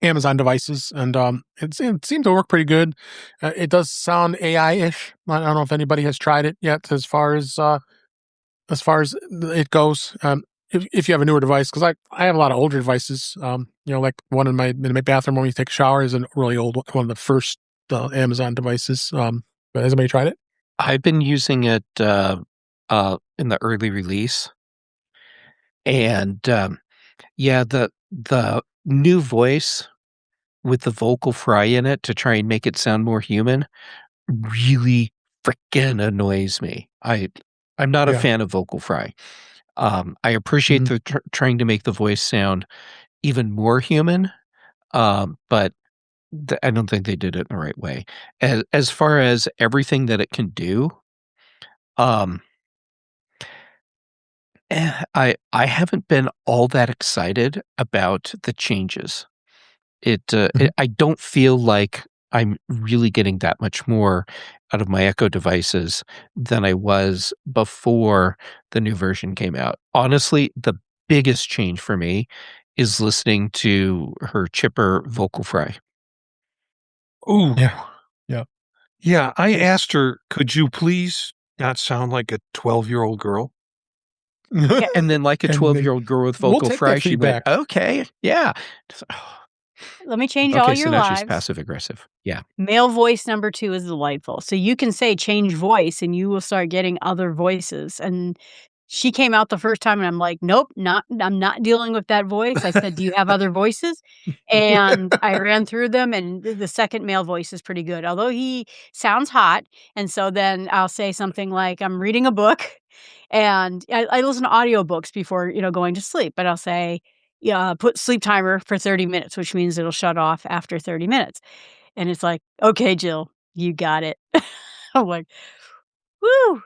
A: Amazon devices, and it seemed to work pretty good. It does sound AI-ish. I don't know if anybody has tried it yet, as far as as far as it goes. If you have a newer device, because I have a lot of older devices. Like one in my bathroom when you take a shower is a really old one of the first Amazon devices. But has anybody tried it?
G: I've been using it in the early release, and the new voice with the vocal fry in it to try and make it sound more human really freaking annoys me. I'm not a fan of vocal fry. I appreciate the trying to make the voice sound even more human, but I don't think they did it in the right way. As far as everything that it can do, I haven't been all that excited about the changes. I don't feel like I'm really getting that much more out of my Echo devices than I was before the new version came out. Honestly, the biggest change for me is listening to her chipper vocal fry.
C: Ooh.
A: Yeah.
C: Yeah, I asked her, could you please not sound like a 12-year-old girl?
G: Yeah, and then like a 12-year-old girl with vocal fry, she went, okay, yeah.
B: Let me change all
G: Okay,
B: your
G: so now
B: lives.
G: she's passive aggressive. Yeah.
B: Male voice number 2 is delightful. So you can say change voice and you will start getting other voices. And she came out the first time and I'm like, nope, I'm not dealing with that voice. I said, do you have other voices? And I ran through them and the second male voice is pretty good. Although he sounds hot. And so then I'll say something like, I'm reading a book and I listen to audiobooks before, going to sleep, but I'll say, put sleep timer for 30 minutes, which means it'll shut off after 30 minutes. And it's like, okay, Jill, you got it. I'm like, woo.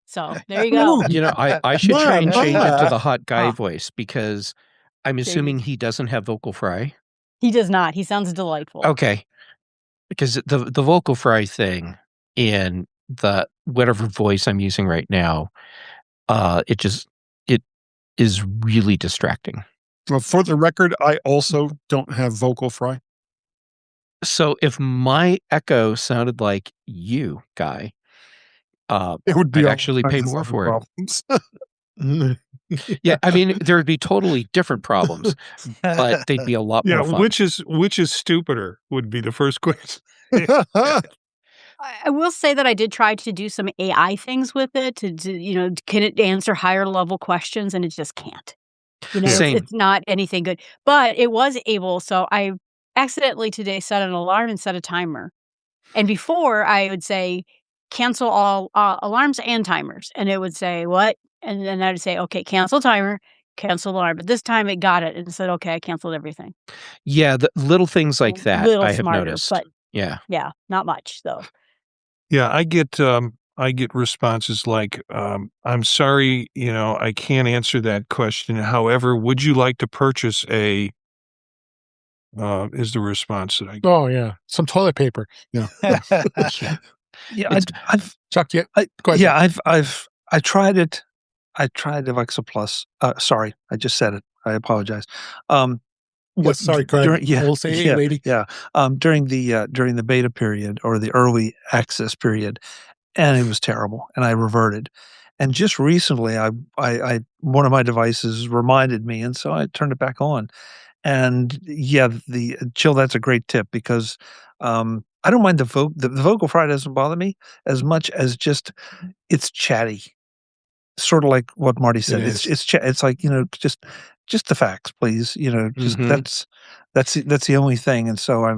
B: So there you go.
G: I should try and change it to the hot guy voice because I'm assuming he doesn't have vocal fry.
B: He does not. He sounds delightful.
G: Okay. Because the vocal fry thing in the whatever voice I'm using right now, it is really distracting.
E: Well, for the record, I also don't have vocal fry.
G: So if my Echo sounded like you, Guy,
E: it would be
G: I'd actually pay more for
E: problems.
G: it. Yeah, I mean, there would be totally different problems, but they'd be a lot more fun.
C: Which is stupider would be the first question.
B: I will say that I did try to do some AI things with it to can it answer higher level questions, and it just can't. It's not anything good, but it was able. So I accidentally today set an alarm and set a timer. And before I would say, cancel all alarms and timers. And it would say, what? And then I would say, okay, cancel timer, cancel alarm. But this time it got it and said, okay, I canceled everything.
G: Yeah, the little things like that I have noticed.
B: But
G: yeah,
B: not much though.
C: Yeah, I get responses like, I'm sorry, I can't answer that question. However, would you like to purchase is the response that I get.
A: Oh yeah, some toilet paper. Yeah.
F: I've
A: Chuck. Yeah,
F: go ahead. I tried it. I tried Alexa Plus. Sorry, I just said it. I apologize.
A: Sorry, Craig. We'll say, hey, lady.
F: Yeah. During the beta period or the early access period, and it was terrible, and I reverted. And just recently, I one of my devices reminded me, and so I turned it back on. And yeah, the Jill, that's a great tip because I don't mind the vocal fry doesn't bother me as much as just it's chatty, sort of like what Marty said. It's like just the facts, please. Just that's the only thing. And so I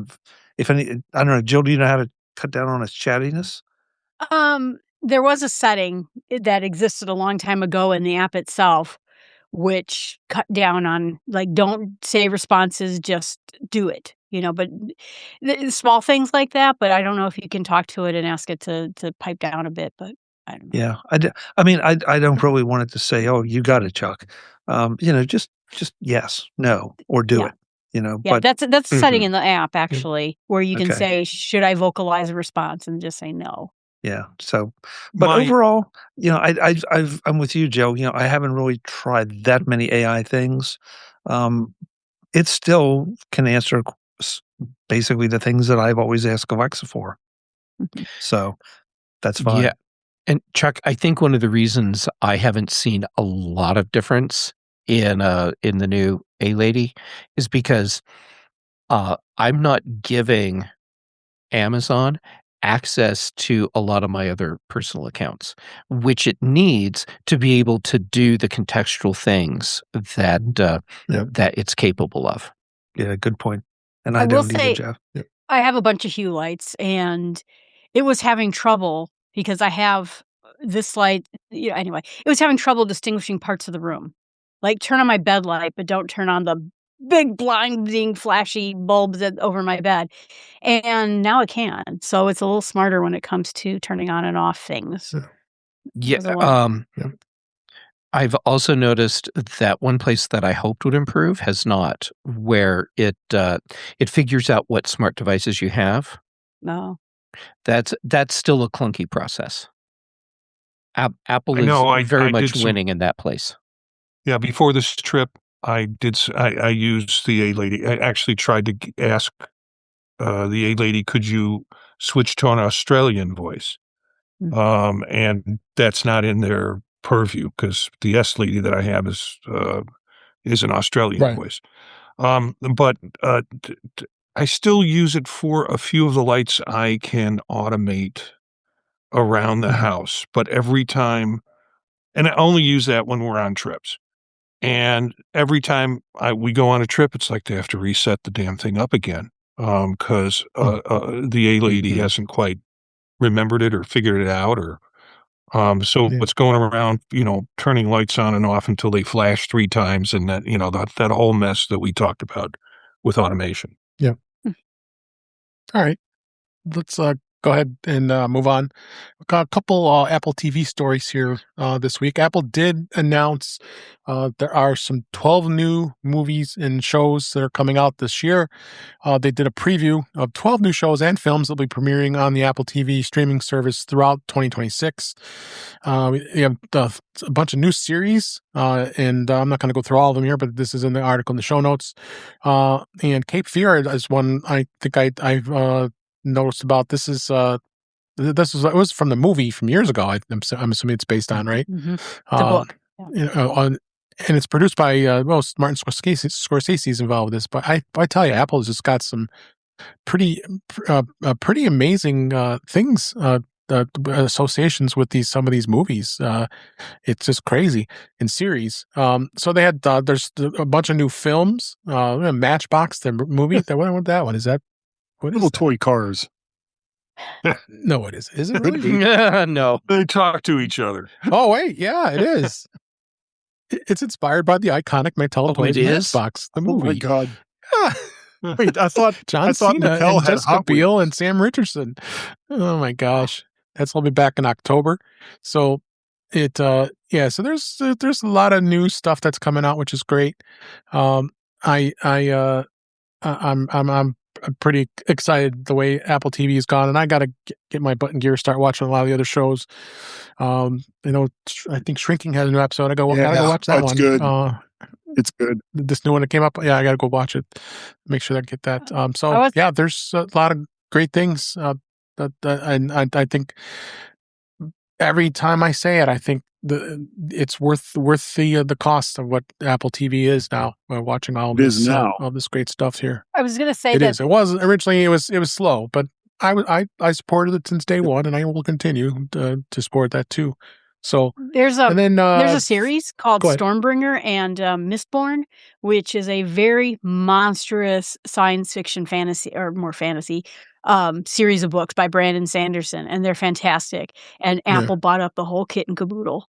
F: don't know, Jill, do you know how to cut down on its chattiness?
B: There was a setting that existed a long time ago in the app itself, which cut down on don't say responses, just do it. But small things like that. But I don't know if you can talk to it and ask it to pipe down a bit. But I don't know.
F: Yeah, I mean, I don't really want it to say, "Oh, you got it, Chuck." Just yes, no, or do it.
B: Yeah,
F: but
B: that's a setting in the app actually where you can say, "Should I vocalize a response?" and just say no.
F: Yeah. So, but overall, I'm with you, Joe. I haven't really tried that many AI things. It still can answer basically the things that I've always asked Alexa for. So that's fine.
G: Yeah. And Chuck, I think one of the reasons I haven't seen a lot of difference in the new A-Lady is because I'm not giving Amazon access to a lot of my other personal accounts, which it needs to be able to do the contextual things that that it's capable of.
F: Yeah, good point. And
B: I
F: I
B: will
F: don't either,
B: say,
F: Jeff. Yep.
B: I have a bunch of Hue lights, and it was having trouble because I have this light. Anyway, it was having trouble distinguishing parts of the room. Like, turn on my bed light, but don't turn on the big blinding flashy bulbs over my bed. And now it can. So it's a little smarter when it comes to turning on and off things.
G: Yeah.
B: There's a lot.
G: I've also noticed that one place that I hoped would improve has not, where it figures out what smart devices you have.
B: No.
G: That's still a clunky process. Apple
C: I know,
G: is very
C: I
G: much
C: did some-
G: winning in that place.
C: Yeah, before this trip, I used the A-Lady. I actually tried to ask the A-Lady, could you switch to an Australian voice? And that's not in their purview because the S-Lady that I have is an Australian voice. But I still use it for a few of the lights I can automate around the house. But every time, and I only use that when we're on trips. And every time we go on a trip, it's like they have to reset the damn thing up again because the A-Lady hasn't quite remembered it or figured it out, or so what's going around, turning lights on and off until they flash 3 times, and that that whole mess that we talked about with automation.
A: Yeah. All right, let's go ahead and move on. We've got a couple Apple TV stories here this week. Apple did announce there are some 12 new movies and shows that are coming out this year. They did a preview of 12 new shows and films that will be premiering on the Apple TV streaming service throughout 2026. We have a bunch of new series, and I'm not going to go through all of them here, but this is in the article in the show notes. And Cape Fear is one I think I've noticed about. This was from the movie from years ago. I'm assuming it's based on, right?
B: The book.
A: And it's produced by Martin Scorsese's involved with this. But I tell you, Apple has just got some pretty amazing things, associations with some of these movies. It's just crazy in series. So they had there's a bunch of new films. Matchbox, the movie. What that one is that? What
E: Little
A: is that?
E: toy cars.
A: No, it is. Is it really?
G: No.
C: They talk to each other.
A: Oh wait, yeah, it is. It's inspired by the iconic Mattel toys Matchbox, the movie.
E: Oh my god!
A: Yeah.
E: Wait, I thought
A: John Cena
E: Mattel
A: and
E: had
A: Jessica
E: Hot
A: Biel
E: Wheels.
A: and Sam Richardson. Oh my gosh, that's will be back in October. So it, so there's a lot of new stuff that's coming out, which is great. I'm pretty excited the way Apple TV has gone, and I got to get my butt in gear, start watching a lot of the other shows. I think Shrinking had a new episode. I gotta go watch that one.
E: Good. It's good.
A: This new one that came up. Yeah, I got to go watch it. Make sure I get that. There's a lot of great things. I think every time I say it, I think it's worth the cost of what Apple TV is now. Watching all this great stuff here.
B: I was going to say
A: it is. It was originally it was slow, but I supported it since day one, and I will continue to support that too. So
B: there's a series called Stormbringer and Mistborn, which is a very monstrous science fiction fantasy or more fantasy series of books by Brandon Sanderson, and they're fantastic. And Apple bought up the whole kit and caboodle.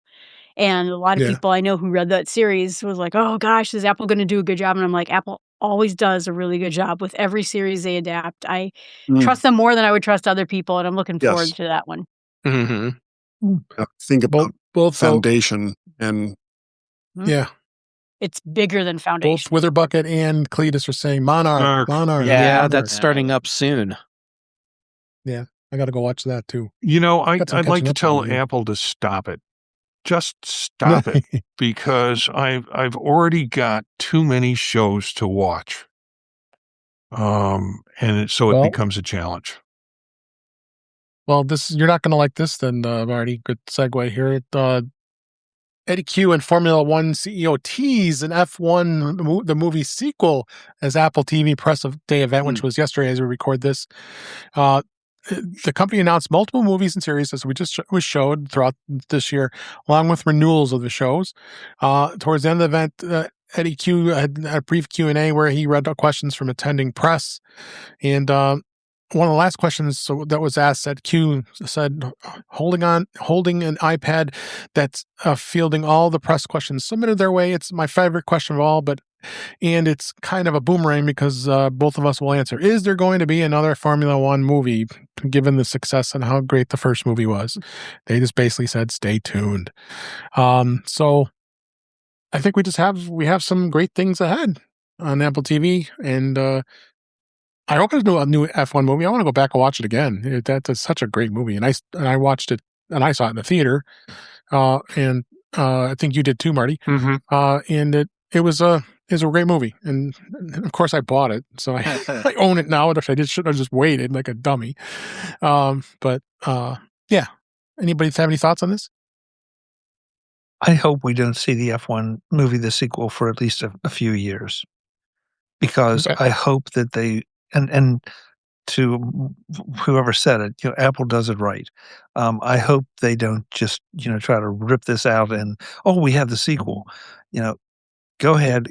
B: And a lot of people I know who read that series was like, "Oh gosh, is Apple going to do a good job?" And I'm like, Apple always does a really good job with every series they adapt. I trust them more than I would trust other people, and I'm looking forward to that one.
G: Mm-hmm.
E: Think about both Foundation and
B: it's bigger than Foundation.
A: Both Witherbucket and Cletus are saying Monarch.
G: Yeah, that's starting up soon.
A: Yeah, I got to go watch that too.
C: I'd like to tell Apple to stop it. Just stop it, because I've already got too many shows to watch. And it becomes a challenge.
A: Well, you're not going to like this then, Marty. Good segue here. Eddie Q and Formula One CEO tease an F1 the movie sequel as Apple TV press day event, which was yesterday as we record this. The company announced multiple movies and series, as we showed throughout this year, along with renewals of the shows. Towards the end of the event, Eddie Q had a brief Q&A where he read out questions from attending press. And one of the last questions that was asked at Q said, holding an iPad that's fielding all the press questions submitted their way. It's my favorite question of all, and it's kind of a boomerang because both of us will answer. Is there going to be another Formula One movie, given the success and how great the first movie was? They just basically said, stay tuned. So I think we have some great things ahead on Apple TV, and I hope there's a new F1 movie. I want to go back and watch it again. That's such a great movie, and I watched it, and I saw it in the theater, and I think you did too, Marty. And it was a great movie, and of course I bought it, so I own it now. Which I should have just waited like a dummy. Yeah. Anybody have any thoughts on this?
F: I hope we don't see the F1 movie, the sequel, for at least a few years, because I hope that they and to whoever said it, Apple does it right. I hope they don't just try to rip this out and we have the sequel. Go ahead,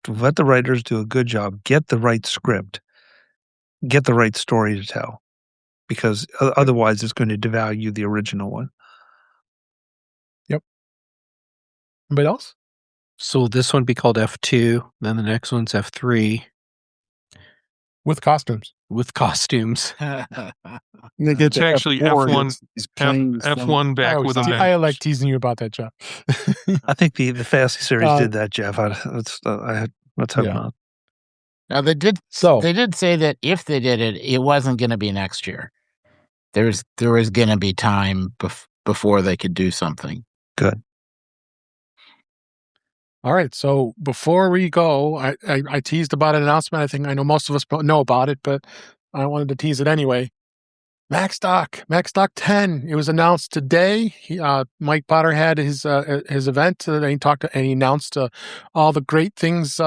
F: let the writers do a good job, get the right script, get the right story to tell, because otherwise it's going to devalue the original one.
A: Yep. Anybody else?
G: So will this one be called F2, then the next one's F3.
A: With costumes.
C: It's actually F1. F1 back with a match.
A: I like teasing you about that, Jeff.
F: I think the Fast series did that, Jeff. Let's hope not.
D: Now they did say that if they did it, it wasn't going to be next year. There was going to be time before they could do something.
F: Good.
A: All right. So before we go, I teased about an announcement. I think I know most of us know about it, but I wanted to tease it anyway. MacStock 10. It was announced today. Mike Potter had his event, and he announced all the great things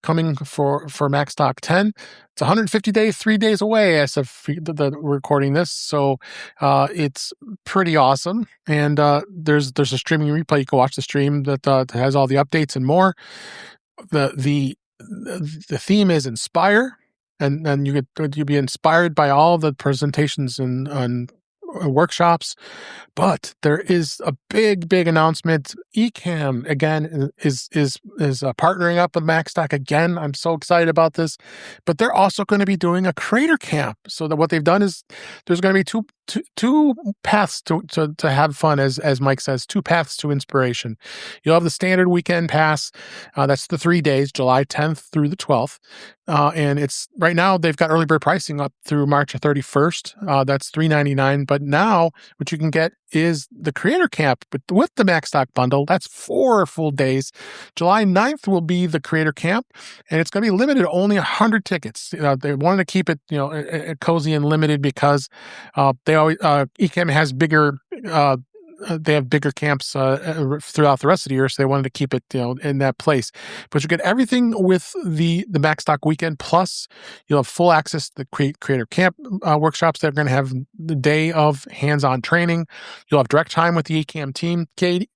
A: coming for MacStock 10. It's 150 days, 3 days away as of the recording this, so it's pretty awesome. And there's a streaming replay. You can watch the stream that has all the updates and more. The theme is Inspire. And you'll be inspired by all the presentations and workshops, but there is a big announcement. Ecamm again is partnering up with MacStock again. I'm so excited about this, but they're also going to be doing a creator camp. So that what they've done is there's going to be two paths to have fun, as Mike says, two paths to inspiration. You'll have the standard weekend pass. That's the 3 days, July 10th through the 12th. And it's right now they've got early bird pricing up through March 31st. That's $3.99. But now what you can get is the creator camp with the MacStock bundle. That's 4 full days. July 9th will be the creator camp, and it's going to be limited to only 100 tickets. They wanted to keep it, cozy and limited because they always Ecamm has bigger. They have bigger camps throughout the rest of the year, so they wanted to keep it, in that place. But you get everything with the MacStock weekend. Plus, you'll have full access to the creator camp workshops. They're going to have the day of hands-on training. You'll have direct time with the Ecamm team. Katie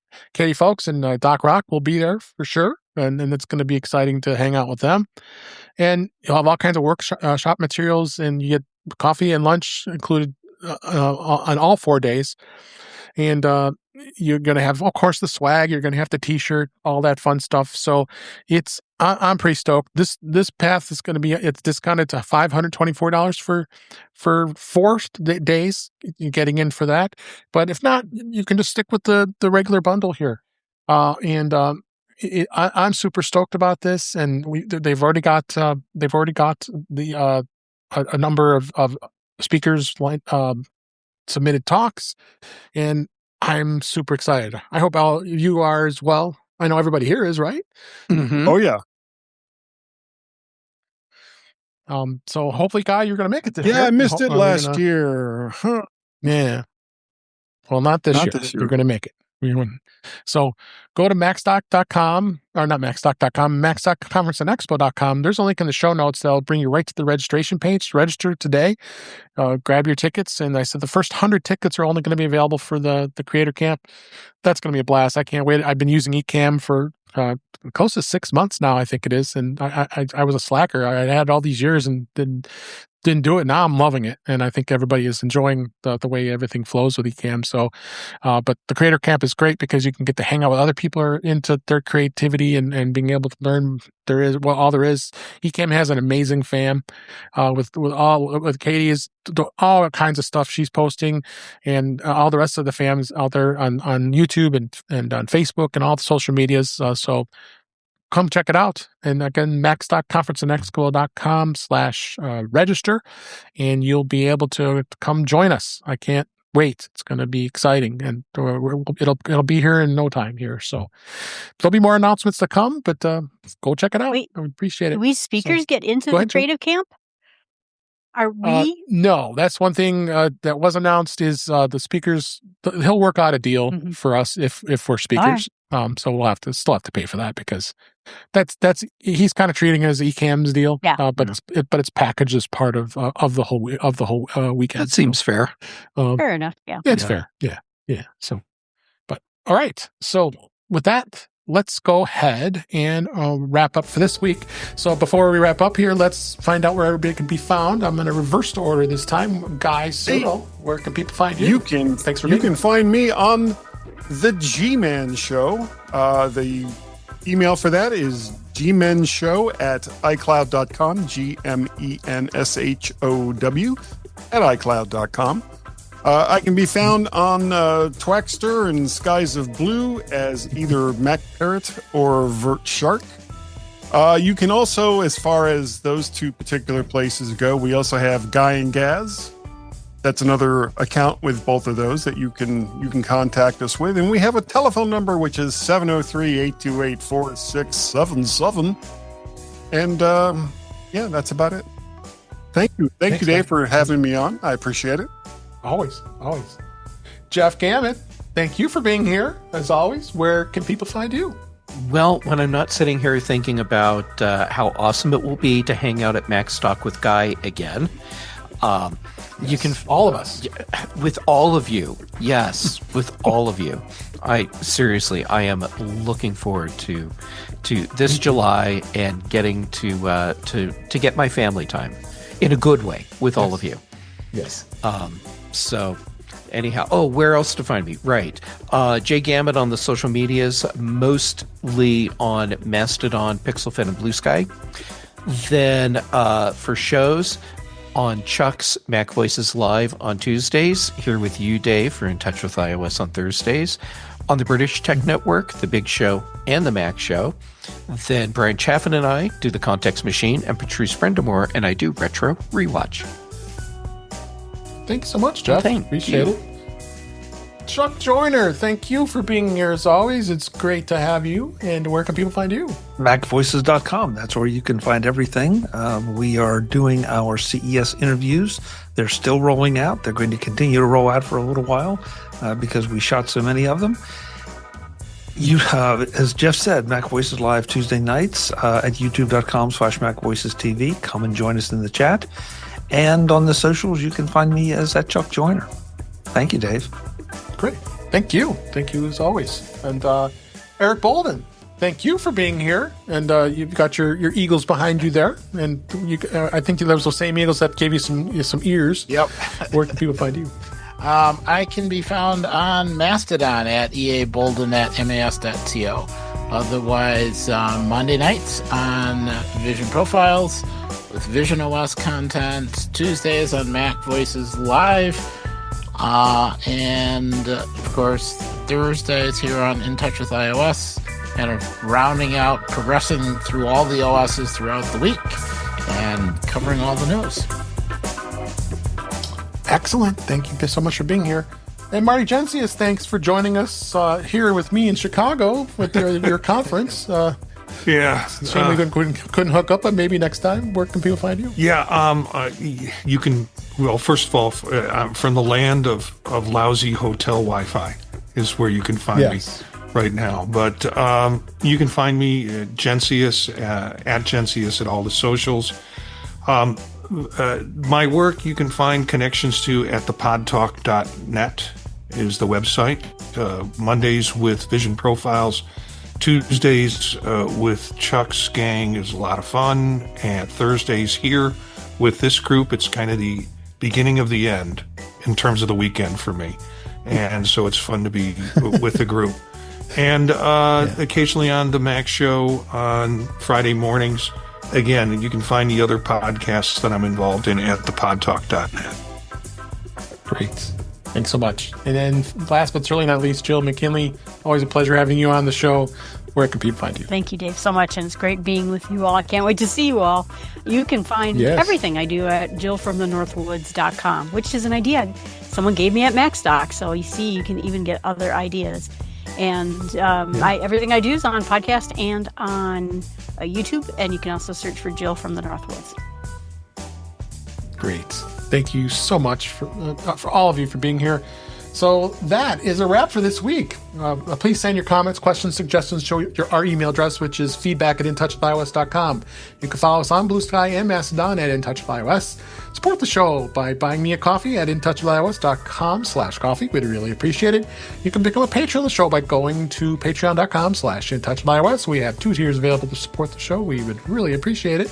A: Folks and Doc Rock will be there for sure, and it's going to be exciting to hang out with them. And you'll have all kinds of workshop materials, and you get coffee and lunch included on all 4 days. And you're going to have, of course, the swag. You're going to have the T-shirt, all that fun stuff. So I'm pretty stoked. This path is going to be, it's discounted to $524 for 4 days. You're getting in for that. But if not, you can just stick with the regular bundle here. I'm super stoked about this. And they've already got the a number of speakers submitted talks, and I'm super excited. I hope all you are as well. I know everybody here is, right?
E: Mm-hmm. Oh yeah.
A: So hopefully, Guy, you're going to make it this year.
E: Yeah, I missed it
A: We're
E: last year. Huh.
A: Yeah. Well, not this year. You're going to make it. So go to MacStock.com, or not MacStock.com, MacStockConferenceandExpo.com. There's a link in the show notes that'll bring you right to the registration page. Register today. Grab your tickets. And I said the first 100 tickets are only going to be available for the Creator Camp. That's going to be a blast. I can't wait. I've been using eCam for close to 6 months now, I think it is. And I was a slacker. I had all these years and didn't do it. Now I'm loving it. And I think everybody is enjoying the way everything flows with eCam. So, but the Creator Camp is great because you can get to hang out with other people who are into their creativity and being able to learn. All there is. eCam has an amazing fam with Katie is all kinds of stuff she's posting, and all the rest of the fams out there on YouTube and on Facebook and all the social medias. So come check it out. And again, MacStockConferenceandExpo.com/register, and you'll be able to come join us. I can't wait. It's going to be exciting, and it'll be here in no time here. So there'll be more announcements to come, but go check it out.
B: Wait,
A: I would appreciate it.
B: Do we speakers get into the creative camp? Are we?
A: No, that's one thing that was announced is the speakers. He'll work out a deal for us if we're speakers. Right. So we'll still have to pay for that because that's he's kind of treating it as eCam's deal.
B: Yeah.
A: But it's packaged as part of the whole weekend.
G: That seems fair.
B: Fair enough. Yeah.
A: It's fair. Yeah. So, but all right. So with that, let's go ahead and wrap up for this week. So before we wrap up here, let's find out where everybody can be found. I'm going to reverse the order this time. Guy, Serle, where can people find you? Thanks for
E: you can find me on the G-Man Show. The email for that is gmenshow@icloud.com, GMENSHOW @icloud.com. I can be found on Twaxter and Skies of Blue as either Mac Parrot or Vert Shark. You can also, as far as those two particular places go, we also have Guy and Gaz. That's another account with both of those that you can contact us with. And we have a telephone number, which is 703-828-4677. And that's about it. Thank you. Thank you, Dave, for having me on. I appreciate it.
A: Always. Jeff Gamet, thank you for being here, as always. Where can people find you?
G: Well, when I'm not sitting here thinking about how awesome it will be to hang out at MacStock with Guy again, you can
A: all of us
G: with all of you. Yes, with all of you. I am looking forward to this July and getting to get my family time in a good way with all of you.
A: Yes.
G: So anyhow, where else to find me? Right. Jay Gamet on the social medias, mostly on Mastodon, PixelFed, and Blue Sky. Then for shows, on Chuck's Mac Voices Live on Tuesdays, here with you, Dave, for In Touch with iOS on Thursdays. On the British Tech Network, The Big Show and The Mac Show. Then Brian Chaffin and I do The Context Machine, and Patrice Brendamore and I do Retro Rewatch.
A: Thank you so much, Jeff. Appreciate it. Chuck Joyner, thank you for being here as always. It's great to have you. And where can people find you?
F: MacVoices.com. That's where you can find everything. We are doing our CES interviews. They're still rolling out. They're going to continue to roll out for a little while because we shot so many of them. You have, as Jeff said, Mac Voices Live Tuesday nights at youtube.com/MacVoicesTV. Come and join us in the chat. And on the socials, you can find me as at Chuck Joyner. Thank you, Dave.
A: Great. Thank you. Thank you as always. And Eric Bolden, thank you for being here. And you've got your eagles behind you there. And I think those were the same eagles that gave you some ears.
D: Yep.
A: Where can people find you?
D: I can be found on Mastodon at eabolden@mas.co. Otherwise, Monday nights on Vision Profiles with visionOS content. Tuesdays on Mac Voices Live. And of course, Thursdays here on In Touch with iOS, and rounding out, progressing through all the OSs throughout the week and covering all the news.
A: Excellent. Thank you so much for being here. And Marty Jencius, thanks for joining us here with me in Chicago with your conference.
C: Yeah.
A: Shame we couldn't hook up, but maybe next time. Where can people find you?
C: Yeah. You can. Well, first of all, I'm from the land of lousy hotel Wi-Fi is where you can find me right now. But you can find me Jencius at Jencius at all the socials. My work you can find connections to at thepodtalk.net is the website. Mondays with Vision Profiles, Tuesdays with Chuck's gang is a lot of fun, and Thursdays here with this group, it's kind of the beginning of the end in terms of the weekend for me. And so it's fun to be with the group. And occasionally on the Mac Show on Friday mornings. Again, you can find the other podcasts that I'm involved in at thepodtalk.net.
A: Great. Thanks so much. And then last but certainly not least, Jill McKinley, always a pleasure having you on the show. Where can people find you?
B: Thank you, Dave, so much. And it's great being with you all. I can't wait to see you all. You can find everything I do at jillfromthenorthwoods.com, which is an idea someone gave me at MacStock. So you see, you can even get other ideas. And everything I do is on podcast and on YouTube. And you can also search for Jill from the Northwoods.
A: Great. Thank you so much for all of you for being here. So that is a wrap for this week. Please send your comments, questions, suggestions to our email address, which is feedback@intouchwithios.com. You can follow us on Blue Sky and Mastodon at InTouchWithIOS. Support the show by buying me a coffee at intouchwithios.com/coffee. We'd really appreciate it. You can become a patron of the show by going to patreon.com/intouchwithios. We have 2 tiers available to support the show. We would really appreciate it.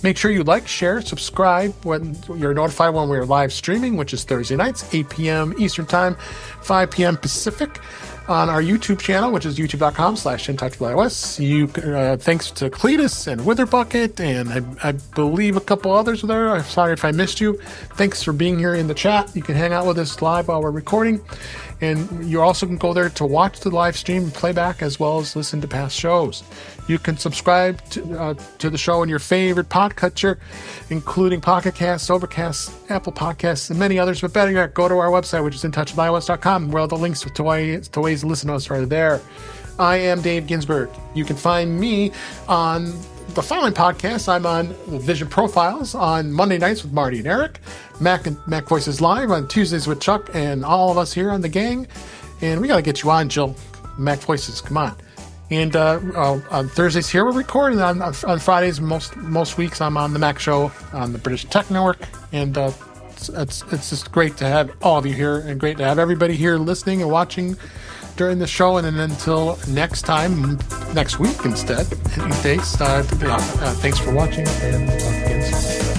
A: Make sure you like, share, subscribe when you're notified when we're live streaming, which is Thursday nights, 8 p.m. Eastern Time, 5 p.m. Pacific, on our YouTube channel, which is youtube.com/intouchwithios. Thanks to Cletus and Witherbucket, and I believe a couple others there. I'm sorry if I missed you. Thanks for being here in the chat. You can hang out with us live while we're recording. And you also can go there to watch the live stream and playback, as well as listen to past shows. You can subscribe to the show in your favorite podcatcher, including Pocket Casts, Overcast, Apple Podcasts, and many others. But better yet, go to our website, which is intouchwithios.com, where all the links to ways to listen to us are there. I am Dave Ginsburg. You can find me on the following podcasts. I'm on Vision Profiles on Monday nights with Marty and Eric, Mac Voices Live on Tuesdays with Chuck and all of us here on the gang. And we got to get you on, Jill. Mac Voices, come on. And on Thursdays here we're recording. On Fridays, most weeks I'm on the Mac Show on the British Tech Network. And it's just great to have all of you here, and great to have everybody here listening and watching during the show. And then until next time, next week instead. Thanks for watching, and talk again soon.